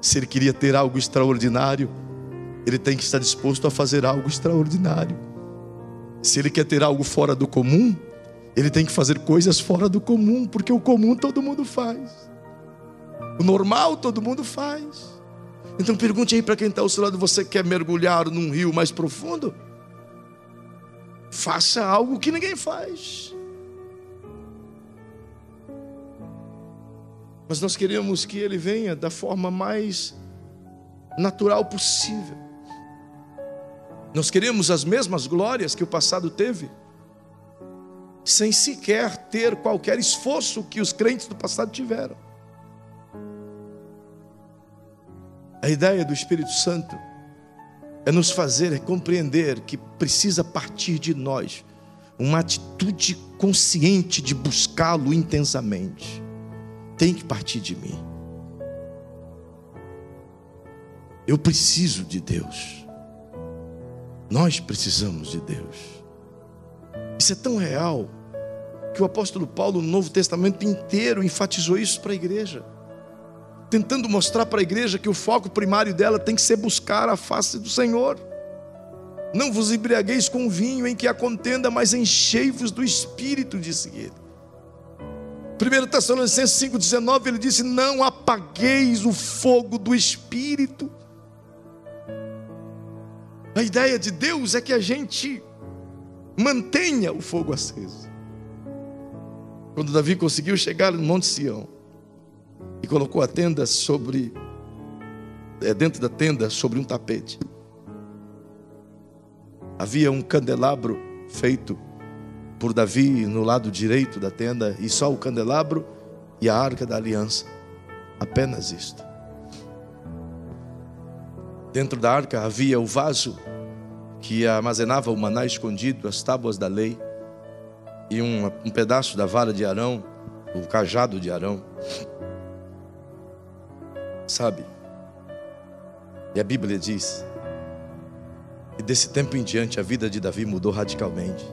se ele queria ter algo extraordinário, ele tem que estar disposto a fazer algo extraordinário. Se ele quer ter algo fora do comum, ele tem que fazer coisas fora do comum, porque o comum todo mundo faz, o normal todo mundo faz. Então pergunte aí para quem está ao seu lado: você quer mergulhar num rio mais profundo? Faça algo que ninguém faz. Mas nós queremos que ele venha da forma mais natural possível. Nós queremos as mesmas glórias que o passado teve, sem sequer ter qualquer esforço que os crentes do passado tiveram. A ideia do Espírito Santo é nos fazer compreender que precisa partir de nós uma atitude consciente de buscá-lo intensamente. Tem que partir de mim. Eu preciso de Deus. Nós precisamos de Deus. Isso é tão real que o apóstolo Paulo, no Novo Testamento inteiro, enfatizou isso para a igreja, tentando mostrar para a igreja que o foco primário dela tem que ser buscar a face do Senhor. Não vos embriagueis com vinho em que há contenda, mas enchei-vos do Espírito, disse ele. 1 Tessalonicenses 5,19, ele disse: não apagueis o fogo do Espírito. A ideia de Deus é que a gente mantenha o fogo aceso. Quando Davi conseguiu chegar no Monte Sião e colocou a tenda dentro da tenda, sobre um tapete, havia um candelabro feito por Davi no lado direito da tenda, e só o candelabro e a arca da aliança, apenas isto. Dentro da arca havia o vaso que armazenava o maná escondido, as tábuas da lei, e um pedaço da vara de Arão, o cajado de Arão. Sabe? E a Bíblia diz que desse tempo em diante a vida de Davi mudou radicalmente.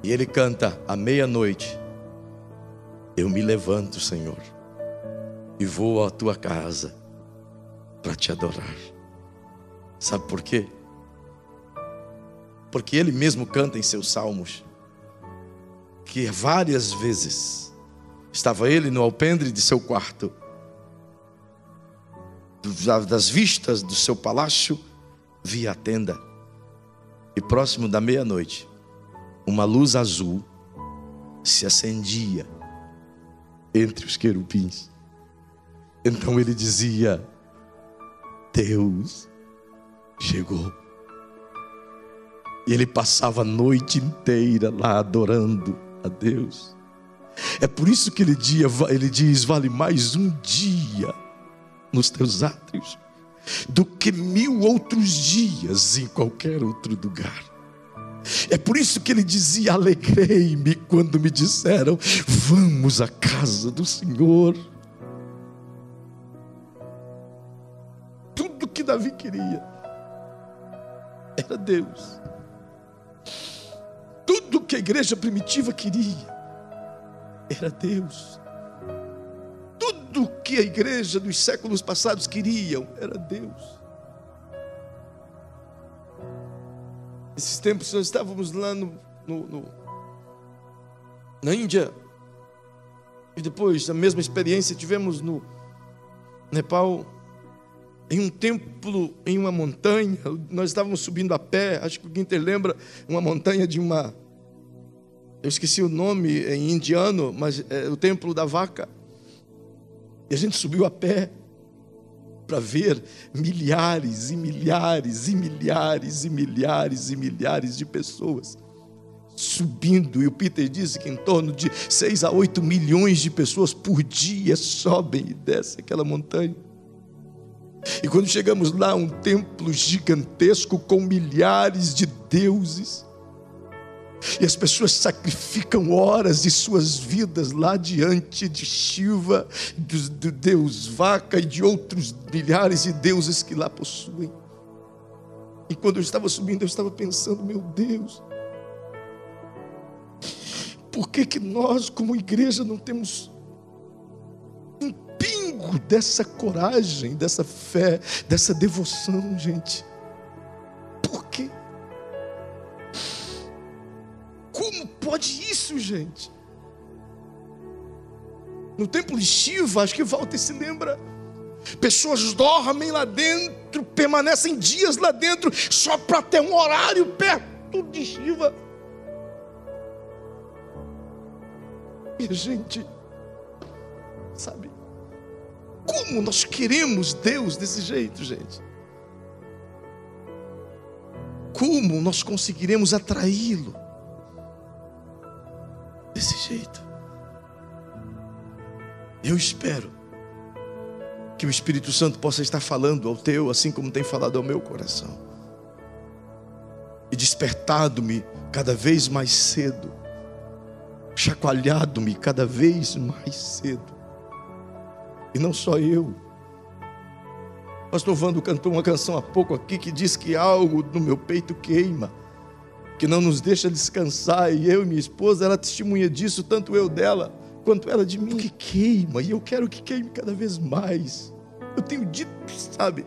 E ele canta à meia-noite: eu me levanto, Senhor, e vou à tua casa para te adorar. Sabe por quê? Porque ele mesmo canta em seus salmos que várias vezes estava ele no alpendre de seu quarto, das vistas do seu palácio via a tenda, e próximo da meia-noite uma luz azul se acendia entre os querubins. Então ele dizia: Deus chegou. E ele passava a noite inteira lá adorando a Deus. É por isso que ele diz: vale mais um dia nos teus átrios do que 1000 outros dias em qualquer outro lugar. É por isso que ele dizia: alegrei-me quando me disseram, vamos à casa do Senhor. Tudo que Davi queria era Deus. Tudo que a igreja primitiva queria era Deus. Tudo que a igreja dos séculos passados queriam era Deus. Esses tempos nós estávamos lá na Índia, e depois a mesma experiência tivemos no Nepal, em um templo, em uma montanha. Nós estávamos subindo a pé, acho que o Guinter lembra, uma montanha de uma... eu esqueci o nome em indiano, mas é o templo da vaca. E a gente subiu a pé para ver milhares e milhares e milhares e milhares e milhares de pessoas subindo. E o Peter disse que em torno de 6 a 8 milhões de pessoas por dia sobem e descem aquela montanha. E quando chegamos lá, um templo gigantesco com milhares de deuses. E as pessoas sacrificam horas de suas vidas lá diante de Shiva, do deus vaca e de outros milhares de deuses que lá possuem. E quando eu estava subindo, eu estava pensando: meu Deus, por que nós como igreja não temos um pingo dessa coragem, dessa fé, dessa devoção, gente? Por quê? Como pode isso, gente? No templo de Shiva, acho que Walter se lembra, pessoas dormem lá dentro, permanecem dias lá dentro, só para ter um horário perto de Shiva. E a gente, sabe, como nós queremos Deus desse jeito, gente? Como nós conseguiremos atraí-lo desse jeito? Eu espero que o Espírito Santo possa estar falando ao teu, assim como tem falado ao meu coração, e despertado-me cada vez mais cedo, chacoalhado-me cada vez mais cedo. E não só eu. Pastor Vando cantou uma canção há pouco aqui que diz que algo no meu peito queima, que não nos deixa descansar. E eu e minha esposa, ela testemunha disso, tanto eu dela quanto ela de mim, que queima. E eu quero que queime cada vez mais. Eu tenho dito, sabe,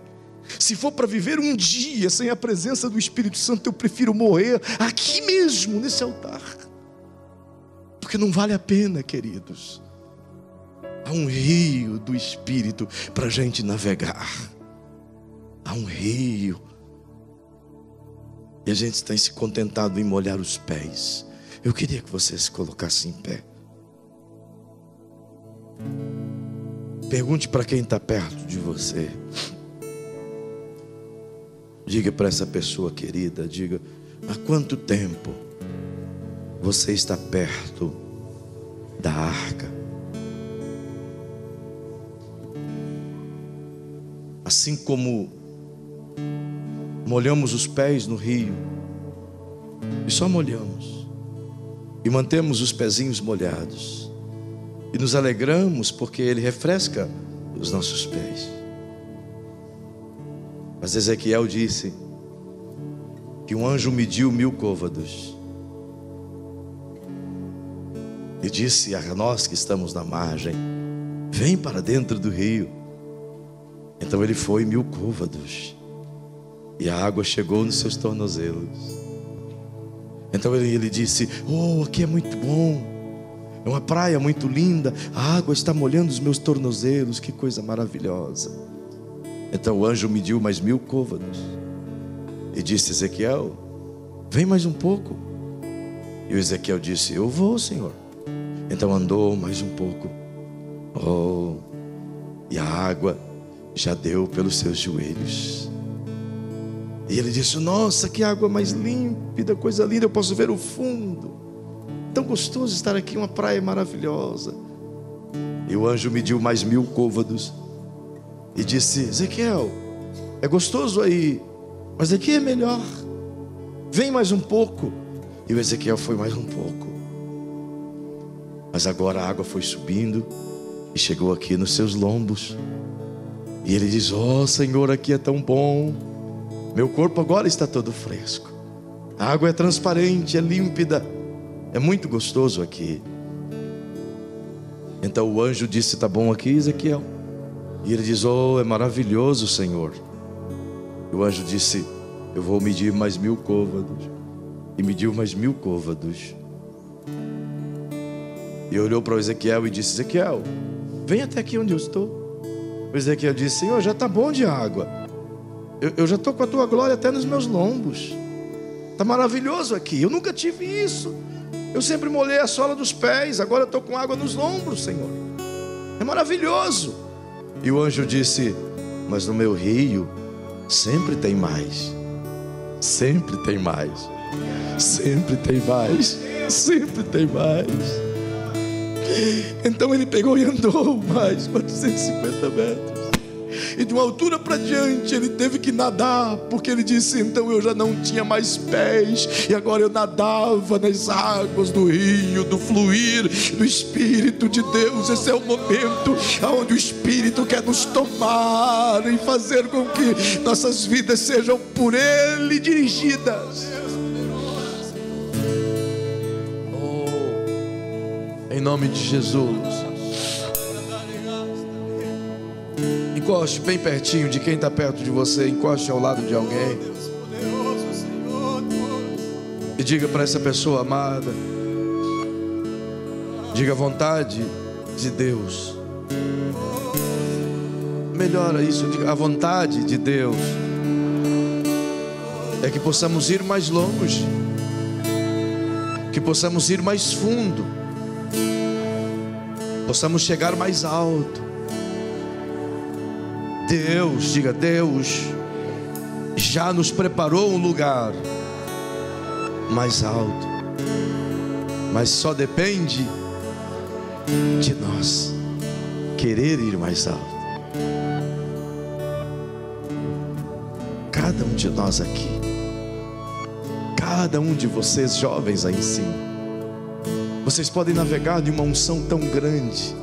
se for para viver um dia sem a presença do Espírito Santo, eu prefiro morrer aqui mesmo, nesse altar. Porque não vale a pena, queridos. Há um rio do Espírito para a gente navegar. Há um rio. E a gente tem se contentado em molhar os pés. Eu queria que você se colocasse em pé. Pergunte para quem está perto de você. Diga para essa pessoa querida, diga: há quanto tempo você está perto da arca? Assim como molhamos os pés no rio, e só molhamos, e mantemos os pezinhos molhados, e nos alegramos porque ele refresca os nossos pés. Mas Ezequiel disse que um anjo mediu 1000 côvados e disse a nós que estamos na margem: vem para dentro do rio. Então ele foi 1000 côvados e a água chegou nos seus tornozelos. Então ele disse: oh, aqui é muito bom, é uma praia muito linda, a água está molhando os meus tornozelos, que coisa maravilhosa. Então o anjo mediu mais 1000 côvados e disse: Ezequiel, vem mais um pouco. E o Ezequiel disse: eu vou, Senhor. Então andou mais um pouco. Oh, e a água já deu pelos seus joelhos. E ele disse: nossa, que água mais límpida, coisa linda, eu posso ver o fundo. Tão gostoso estar aqui, uma praia maravilhosa. E o anjo mediu mais 1000 côvados e disse: Ezequiel, é gostoso aí, mas aqui é melhor. Vem mais um pouco. E o Ezequiel foi mais um pouco. Mas agora a água foi subindo e chegou aqui nos seus lombos. E ele diz: oh Senhor, aqui é tão bom. Meu corpo agora está todo fresco. A água é transparente, é límpida. É muito gostoso aqui. Então o anjo disse: tá bom aqui, Ezequiel? E ele diz: oh, é maravilhoso, Senhor. E o anjo disse: eu vou medir mais 1000 côvados. E mediu mais 1000 côvados. E olhou para o Ezequiel e disse: Ezequiel, vem até aqui onde eu estou. O Ezequiel disse: Senhor, já está bom de água. Eu já estou com a tua glória até nos meus lombos. Está maravilhoso aqui. Eu nunca tive isso. Eu sempre molhei a sola dos pés. Agora eu estou com água nos lombos, Senhor. É maravilhoso. E o anjo disse: mas no meu rio sempre tem mais. Sempre tem mais. Sempre tem mais. Sempre tem mais. Então ele pegou e andou mais 450 metros. E de uma altura para diante ele teve que nadar, porque ele disse: então eu já não tinha mais pés, e agora eu nadava nas águas do rio, do fluir do Espírito de Deus. Esse é o momento onde o Espírito quer nos tomar e fazer com que nossas vidas sejam por Ele dirigidas. Em nome de Jesus. Encoste bem pertinho de quem está perto de você. Encoste ao lado de alguém e diga para essa pessoa amada, diga: a vontade de Deus. Melhora isso, diga: a vontade de Deus é que possamos ir mais longe, que possamos ir mais fundo, possamos chegar mais alto. Deus, diga: Deus já nos preparou um lugar mais alto, mas só depende de nós querer ir mais alto. Cada um de nós aqui, cada um de vocês jovens aí em cima, vocês podem navegar de uma unção tão grande,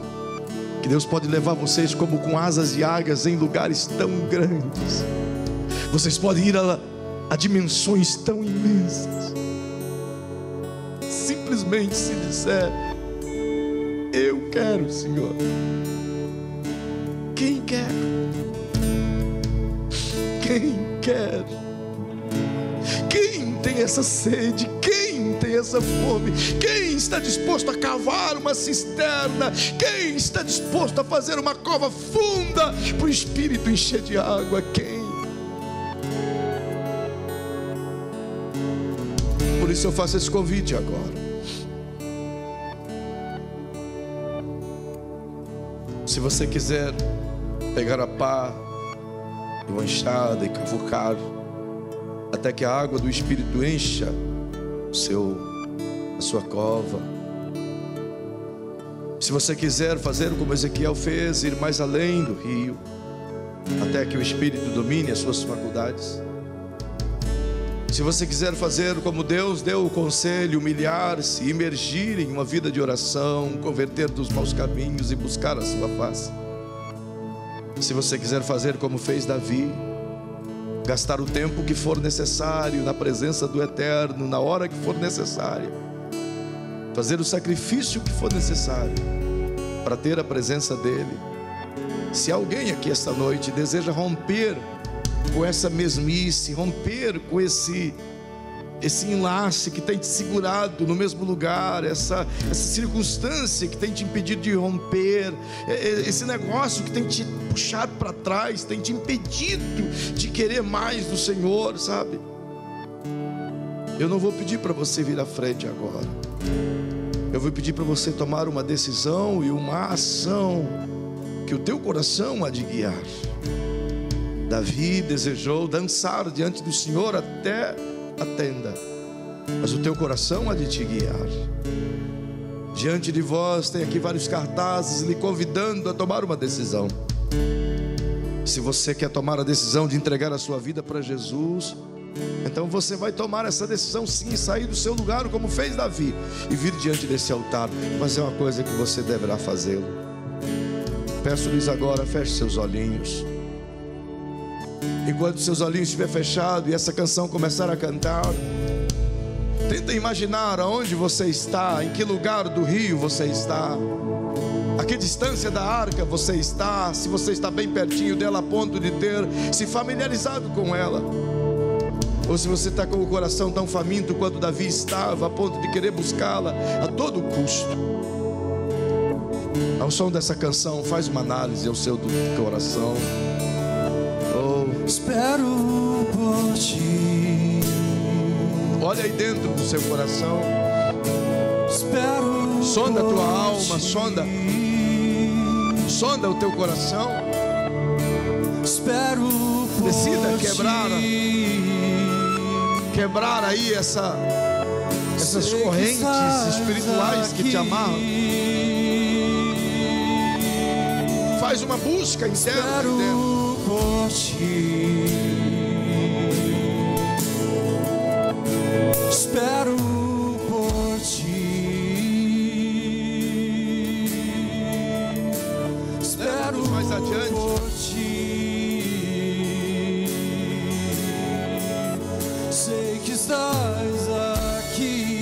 que Deus pode levar vocês como com asas de águias em lugares tão grandes. Vocês podem ir a dimensões tão imensas. Simplesmente se disser: eu quero, Senhor. Quem quer? Quem quer? Quem tem essa sede? Quem tem essa fome? Quem está disposto a cavar uma cisterna? Quem está disposto a fazer uma cova funda para o Espírito encher de água? Quem? Por isso eu faço esse convite agora. Se você quiser pegar a pá e uma enxada e cavucar até que a água do Espírito encha a sua cova. Se você quiser fazer como Ezequiel fez, ir mais além do rio, até que o Espírito domine as suas faculdades. Se você quiser fazer como Deus deu o conselho, humilhar-se, imergir em uma vida de oração, converter dos maus caminhos e buscar a sua face. Se você quiser fazer como fez Davi, gastar o tempo que for necessário na presença do Eterno, na hora que for necessária, fazer o sacrifício que for necessário para ter a presença dEle. Se alguém aqui esta noite deseja romper com essa mesmice, romper com esse enlace que tem te segurado no mesmo lugar, essa circunstância que tem te impedido de romper, esse negócio que tem te puxado para trás, tem te impedido de querer mais do Senhor, sabe? Eu não vou pedir para você vir à frente agora. Eu vou pedir para você tomar uma decisão e uma ação que o teu coração há de guiar. Davi desejou dançar diante do Senhor até a tenda, mas o teu coração há de te guiar. Diante de vós tem aqui vários cartazes lhe convidando a tomar uma decisão. Se você quer tomar a decisão de entregar a sua vida para Jesus, então você vai tomar essa decisão sim, sair do seu lugar como fez Davi e vir diante desse altar. Mas é uma coisa que você deverá fazê-lo. Peço-lhes agora, feche seus olhinhos. Enquanto seus olhinhos estiver fechados e essa canção começar a cantar, tenta imaginar aonde você está, em que lugar do rio você está, a que distância da arca você está, se você está bem pertinho dela a ponto de ter se familiarizado com ela, ou se você está com o coração tão faminto quanto Davi estava, a ponto de querer buscá-la a todo custo. Ao som dessa canção, faz uma análise ao seu coração. Espero por ti. Olha aí dentro do seu coração. Espero. Sonda a tua alma, ti. sonda o teu coração. Espero por Decida ti. quebrar aí essas correntes espirituais que te amarram. Faz uma busca interna dentro. Por ti. Espero por ti. Espero mais adiante. por ti. Sei que estás aqui.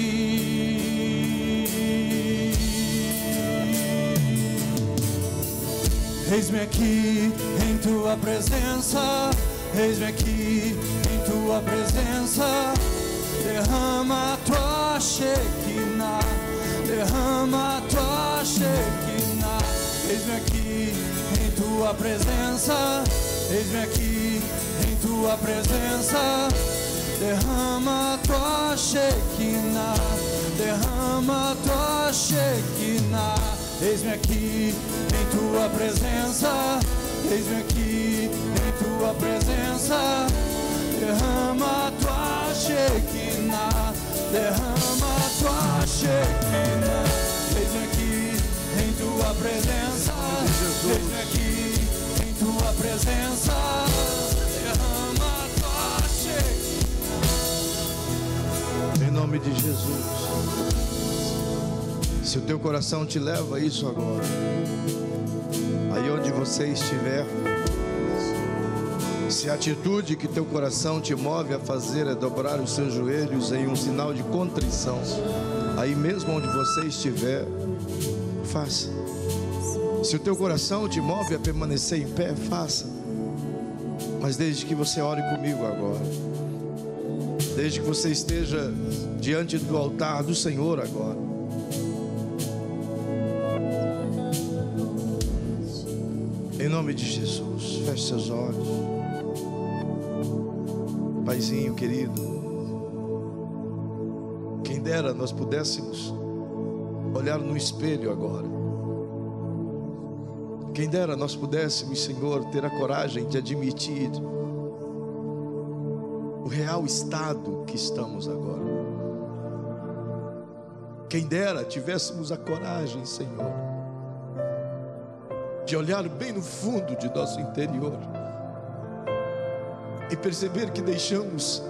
Eis-me aqui em tua presença, eis-me aqui em tua presença. Derrama a tua Shekinah, derrama a tua Shekinah. Eis-me aqui em tua presença, eis-me aqui em tua presença. Derrama a tua Shekinah, derrama a tua Shekinah. Eis-me aqui em tua presença, eis-me aqui em tua presença. Derrama a tua Shekinah, derrama a tua Shekinah. Eis-me aqui em tua presença, eis-me aqui em tua presença. Derrama a tua Shekinah. Em nome de Jesus. Se o teu coração te leva a isso agora, aí onde você estiver, se a atitude que teu coração te move a fazer é dobrar os seus joelhos em um sinal de contrição, aí mesmo onde você estiver, faça. Se o teu coração te move a permanecer em pé, faça. Mas desde que você ore comigo agora, desde que você esteja diante do altar do Senhor agora, em nome de Jesus, feche seus olhos. Paizinho querido, quem dera nós pudéssemos olhar no espelho agora. Quem dera nós pudéssemos, Senhor, ter a coragem de admitir o real estado que estamos agora. Quem dera tivéssemos a coragem, Senhor, de olhar bem no fundo de nosso interior e perceber que deixamos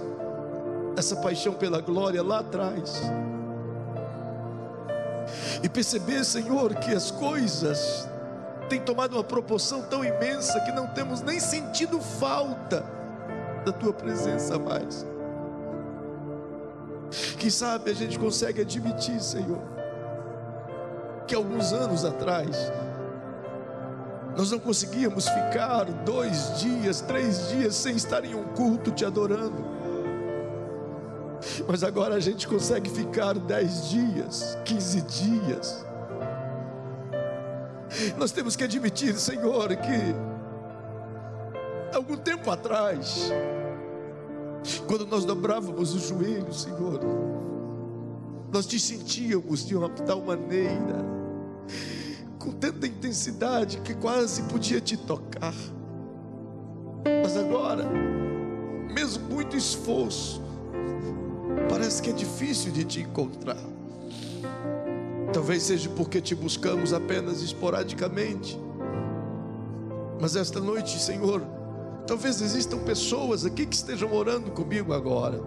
essa paixão pela glória lá atrás, e perceber, Senhor, que as coisas têm tomado uma proporção tão imensa que não temos nem sentido falta da tua presença mais. Quem sabe a gente consegue admitir, Senhor, que alguns anos atrás nós não conseguíamos ficar 2 dias, 3 dias sem estar em um culto te adorando, mas agora a gente consegue ficar 10 dias, 15 dias. Nós temos que admitir, Senhor, que algum tempo atrás, quando nós dobrávamos os joelhos, Senhor, nós te sentíamos de uma tal maneira, com tanta intensidade, que quase podia te tocar. Mas mas agora, mesmo muito esforço, parece que é difícil de te encontrar. Talvez seja porque te buscamos apenas esporadicamente. Mas esta noite, Senhor, talvez existam pessoas aqui que estejam orando comigo agora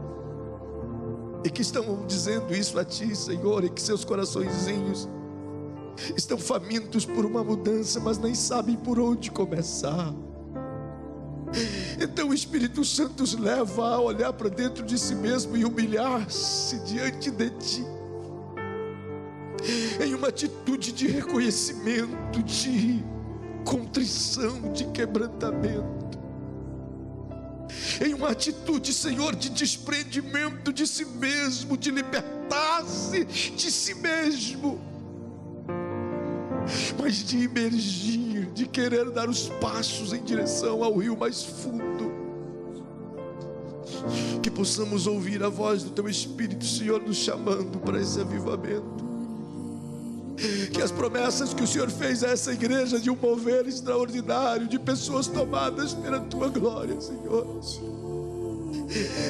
e que estão dizendo isso a Ti, Senhor, e que seus coraçõezinhos estão famintos por uma mudança, mas nem sabem por onde começar. Então o Espírito Santo os leva a olhar para dentro de si mesmo e humilhar-se diante de Ti, em uma atitude de reconhecimento, de contrição, de quebrantamento, em uma atitude, Senhor, de desprendimento de si mesmo, de libertar-se de si mesmo, mas de emergir, de querer dar os passos em direção ao rio mais fundo. Que possamos ouvir a voz do Teu Espírito, Senhor, nos chamando para esse avivamento. Que as promessas que o Senhor fez a essa igreja de um mover extraordinário, de pessoas tomadas pela Tua glória, Senhor,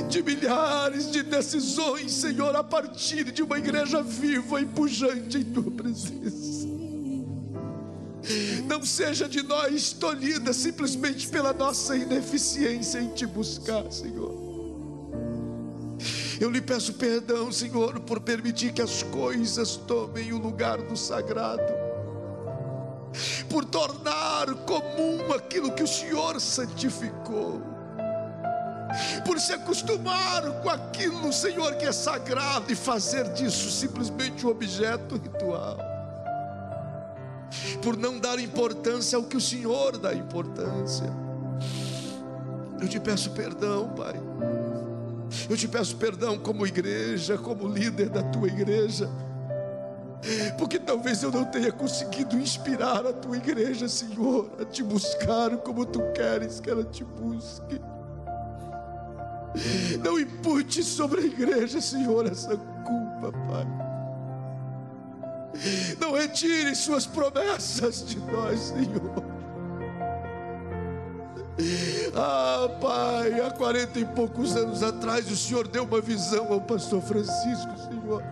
de milhares de decisões, Senhor, a partir de uma igreja viva e pujante em Tua presença, não seja de nós tolhida simplesmente pela nossa ineficiência em Te buscar, Senhor. Eu lhe peço perdão, Senhor, por permitir que as coisas tomem o lugar do sagrado, por tornar comum aquilo que o Senhor santificou, por se acostumar com aquilo, Senhor, que é sagrado e fazer disso simplesmente um objeto ritual, por não dar importância ao que o Senhor dá importância. Eu te peço perdão, Pai. Eu te peço perdão como igreja, como líder da Tua igreja, porque talvez eu não tenha conseguido inspirar a Tua igreja, Senhor, a Te buscar como Tu queres que ela Te busque. Não impute sobre a igreja, Senhor, essa culpa, Pai. Não retire Suas promessas de nós, Senhor. Ah, Pai, há 40 e poucos anos atrás o Senhor deu uma visão ao pastor Francisco, Senhor,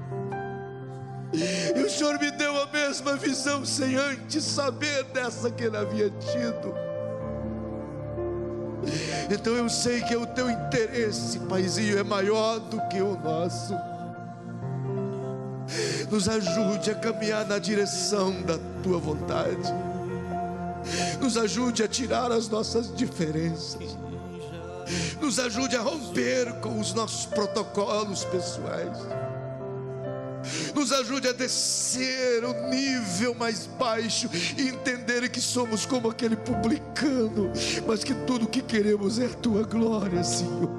e o Senhor me deu a mesma visão sem antes saber dessa que ele havia tido. Então eu sei que o Teu interesse, Paizinho, é maior do que o nosso. Nos ajude a caminhar na direção da Tua vontade. Nos ajude a tirar as nossas diferenças. Nos ajude a romper com os nossos protocolos pessoais. Nos ajude a descer o nível mais baixo e entender que somos como aquele publicano, mas que tudo o que queremos é a Tua glória, Senhor.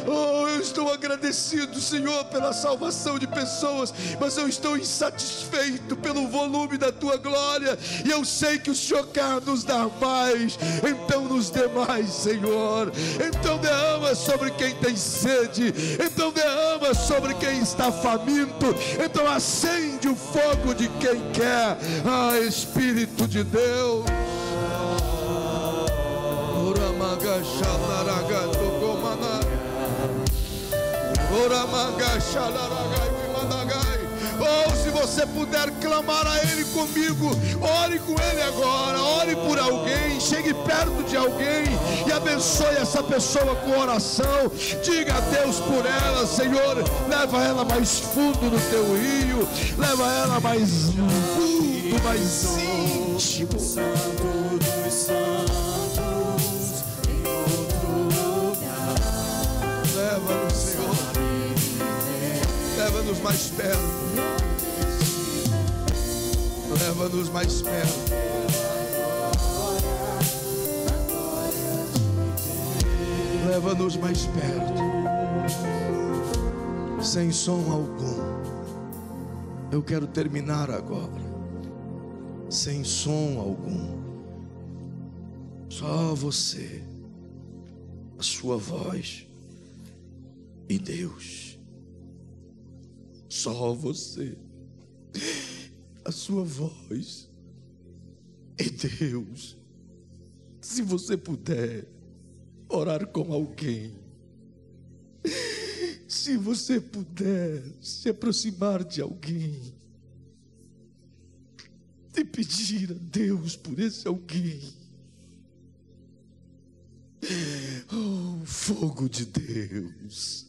Oh, eu estou agradecido, Senhor, pela salvação de pessoas, mas eu estou insatisfeito pelo volume da Tua glória, e eu sei que o Senhor quer nos dar mais. Então nos dê mais, Senhor. Então derrama sobre quem tem sede, então derrama sobre quem está faminto, então acende o fogo de quem quer. Ah, Espírito de Deus. Oh, se você puder clamar a Ele comigo, ore com Ele agora, ore por alguém, chegue perto de alguém e abençoe essa pessoa com oração. Diga a Deus por ela, Senhor, leva ela mais fundo no Teu rio, leva ela mais fundo, mais íntimo. Santo dos santos, em outro lugar. Leva-nos, Senhor, leva-nos mais perto. Leva-nos mais perto. Leva-nos mais perto. Sem som algum. Eu quero terminar agora. Sem som algum. Só você, a sua voz e Deus. Só você, a sua voz E Deus, se você puder orar com alguém, se você puder se aproximar de alguém e pedir a Deus por esse alguém, oh, fogo de Deus,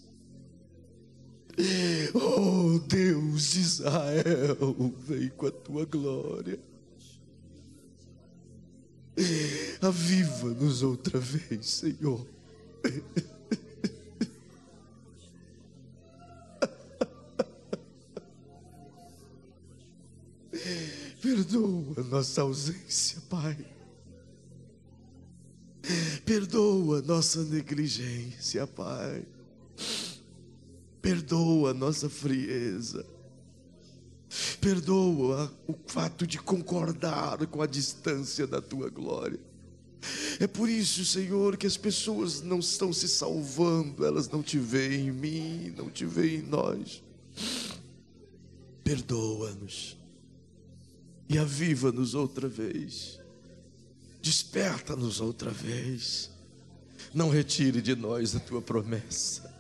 oh, Deus de Israel, vem com a tua glória, aviva-nos outra vez, Senhor. Perdoa nossa ausência, Pai. Perdoa nossa negligência, Pai. Perdoa nossa frieza. Perdoa o fato de concordar com a distância da Tua glória. É por isso, Senhor, que as pessoas não estão se salvando. Elas não te veem em mim, não te veem em nós. Perdoa-nos. E aviva-nos outra vez. Desperta-nos outra vez. Não retire de nós a tua promessa.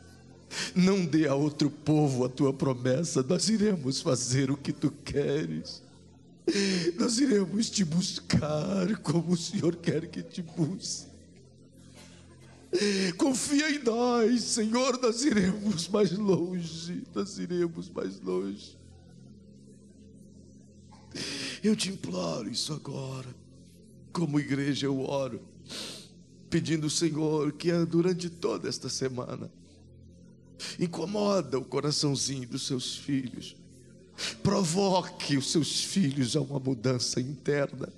Não dê a outro povo a tua promessa. Nós iremos fazer o que tu queres. Nós iremos te buscar como o Senhor quer que te busque. Confia em nós, Senhor. Nós iremos mais longe. Nós iremos mais longe. Eu te imploro isso agora. Como igreja eu oro, pedindo, Senhor, que durante toda esta semana incomoda o coraçãozinho dos seus filhos, provoque os seus filhos a uma mudança interna.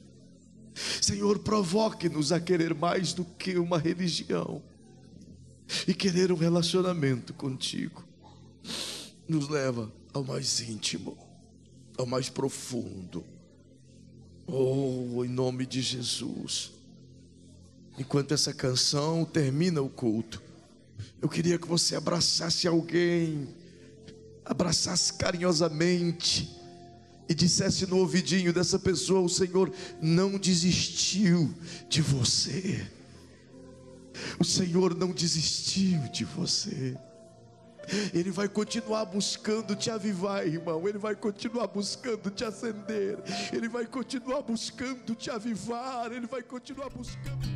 Senhor, provoque-nos a querer mais do que uma religião e querer um relacionamento contigo. Nos leva ao mais íntimo, ao mais profundo. Oh, em nome de Jesus. Enquanto essa canção termina o culto, eu queria que você abraçasse alguém, abraçasse carinhosamente e dissesse no ouvidinho dessa pessoa: o Senhor não desistiu de você. O Senhor não desistiu de você. Ele vai continuar buscando te avivar, irmão. Ele vai continuar buscando te acender. Ele vai continuar buscando te avivar. Ele vai continuar buscando.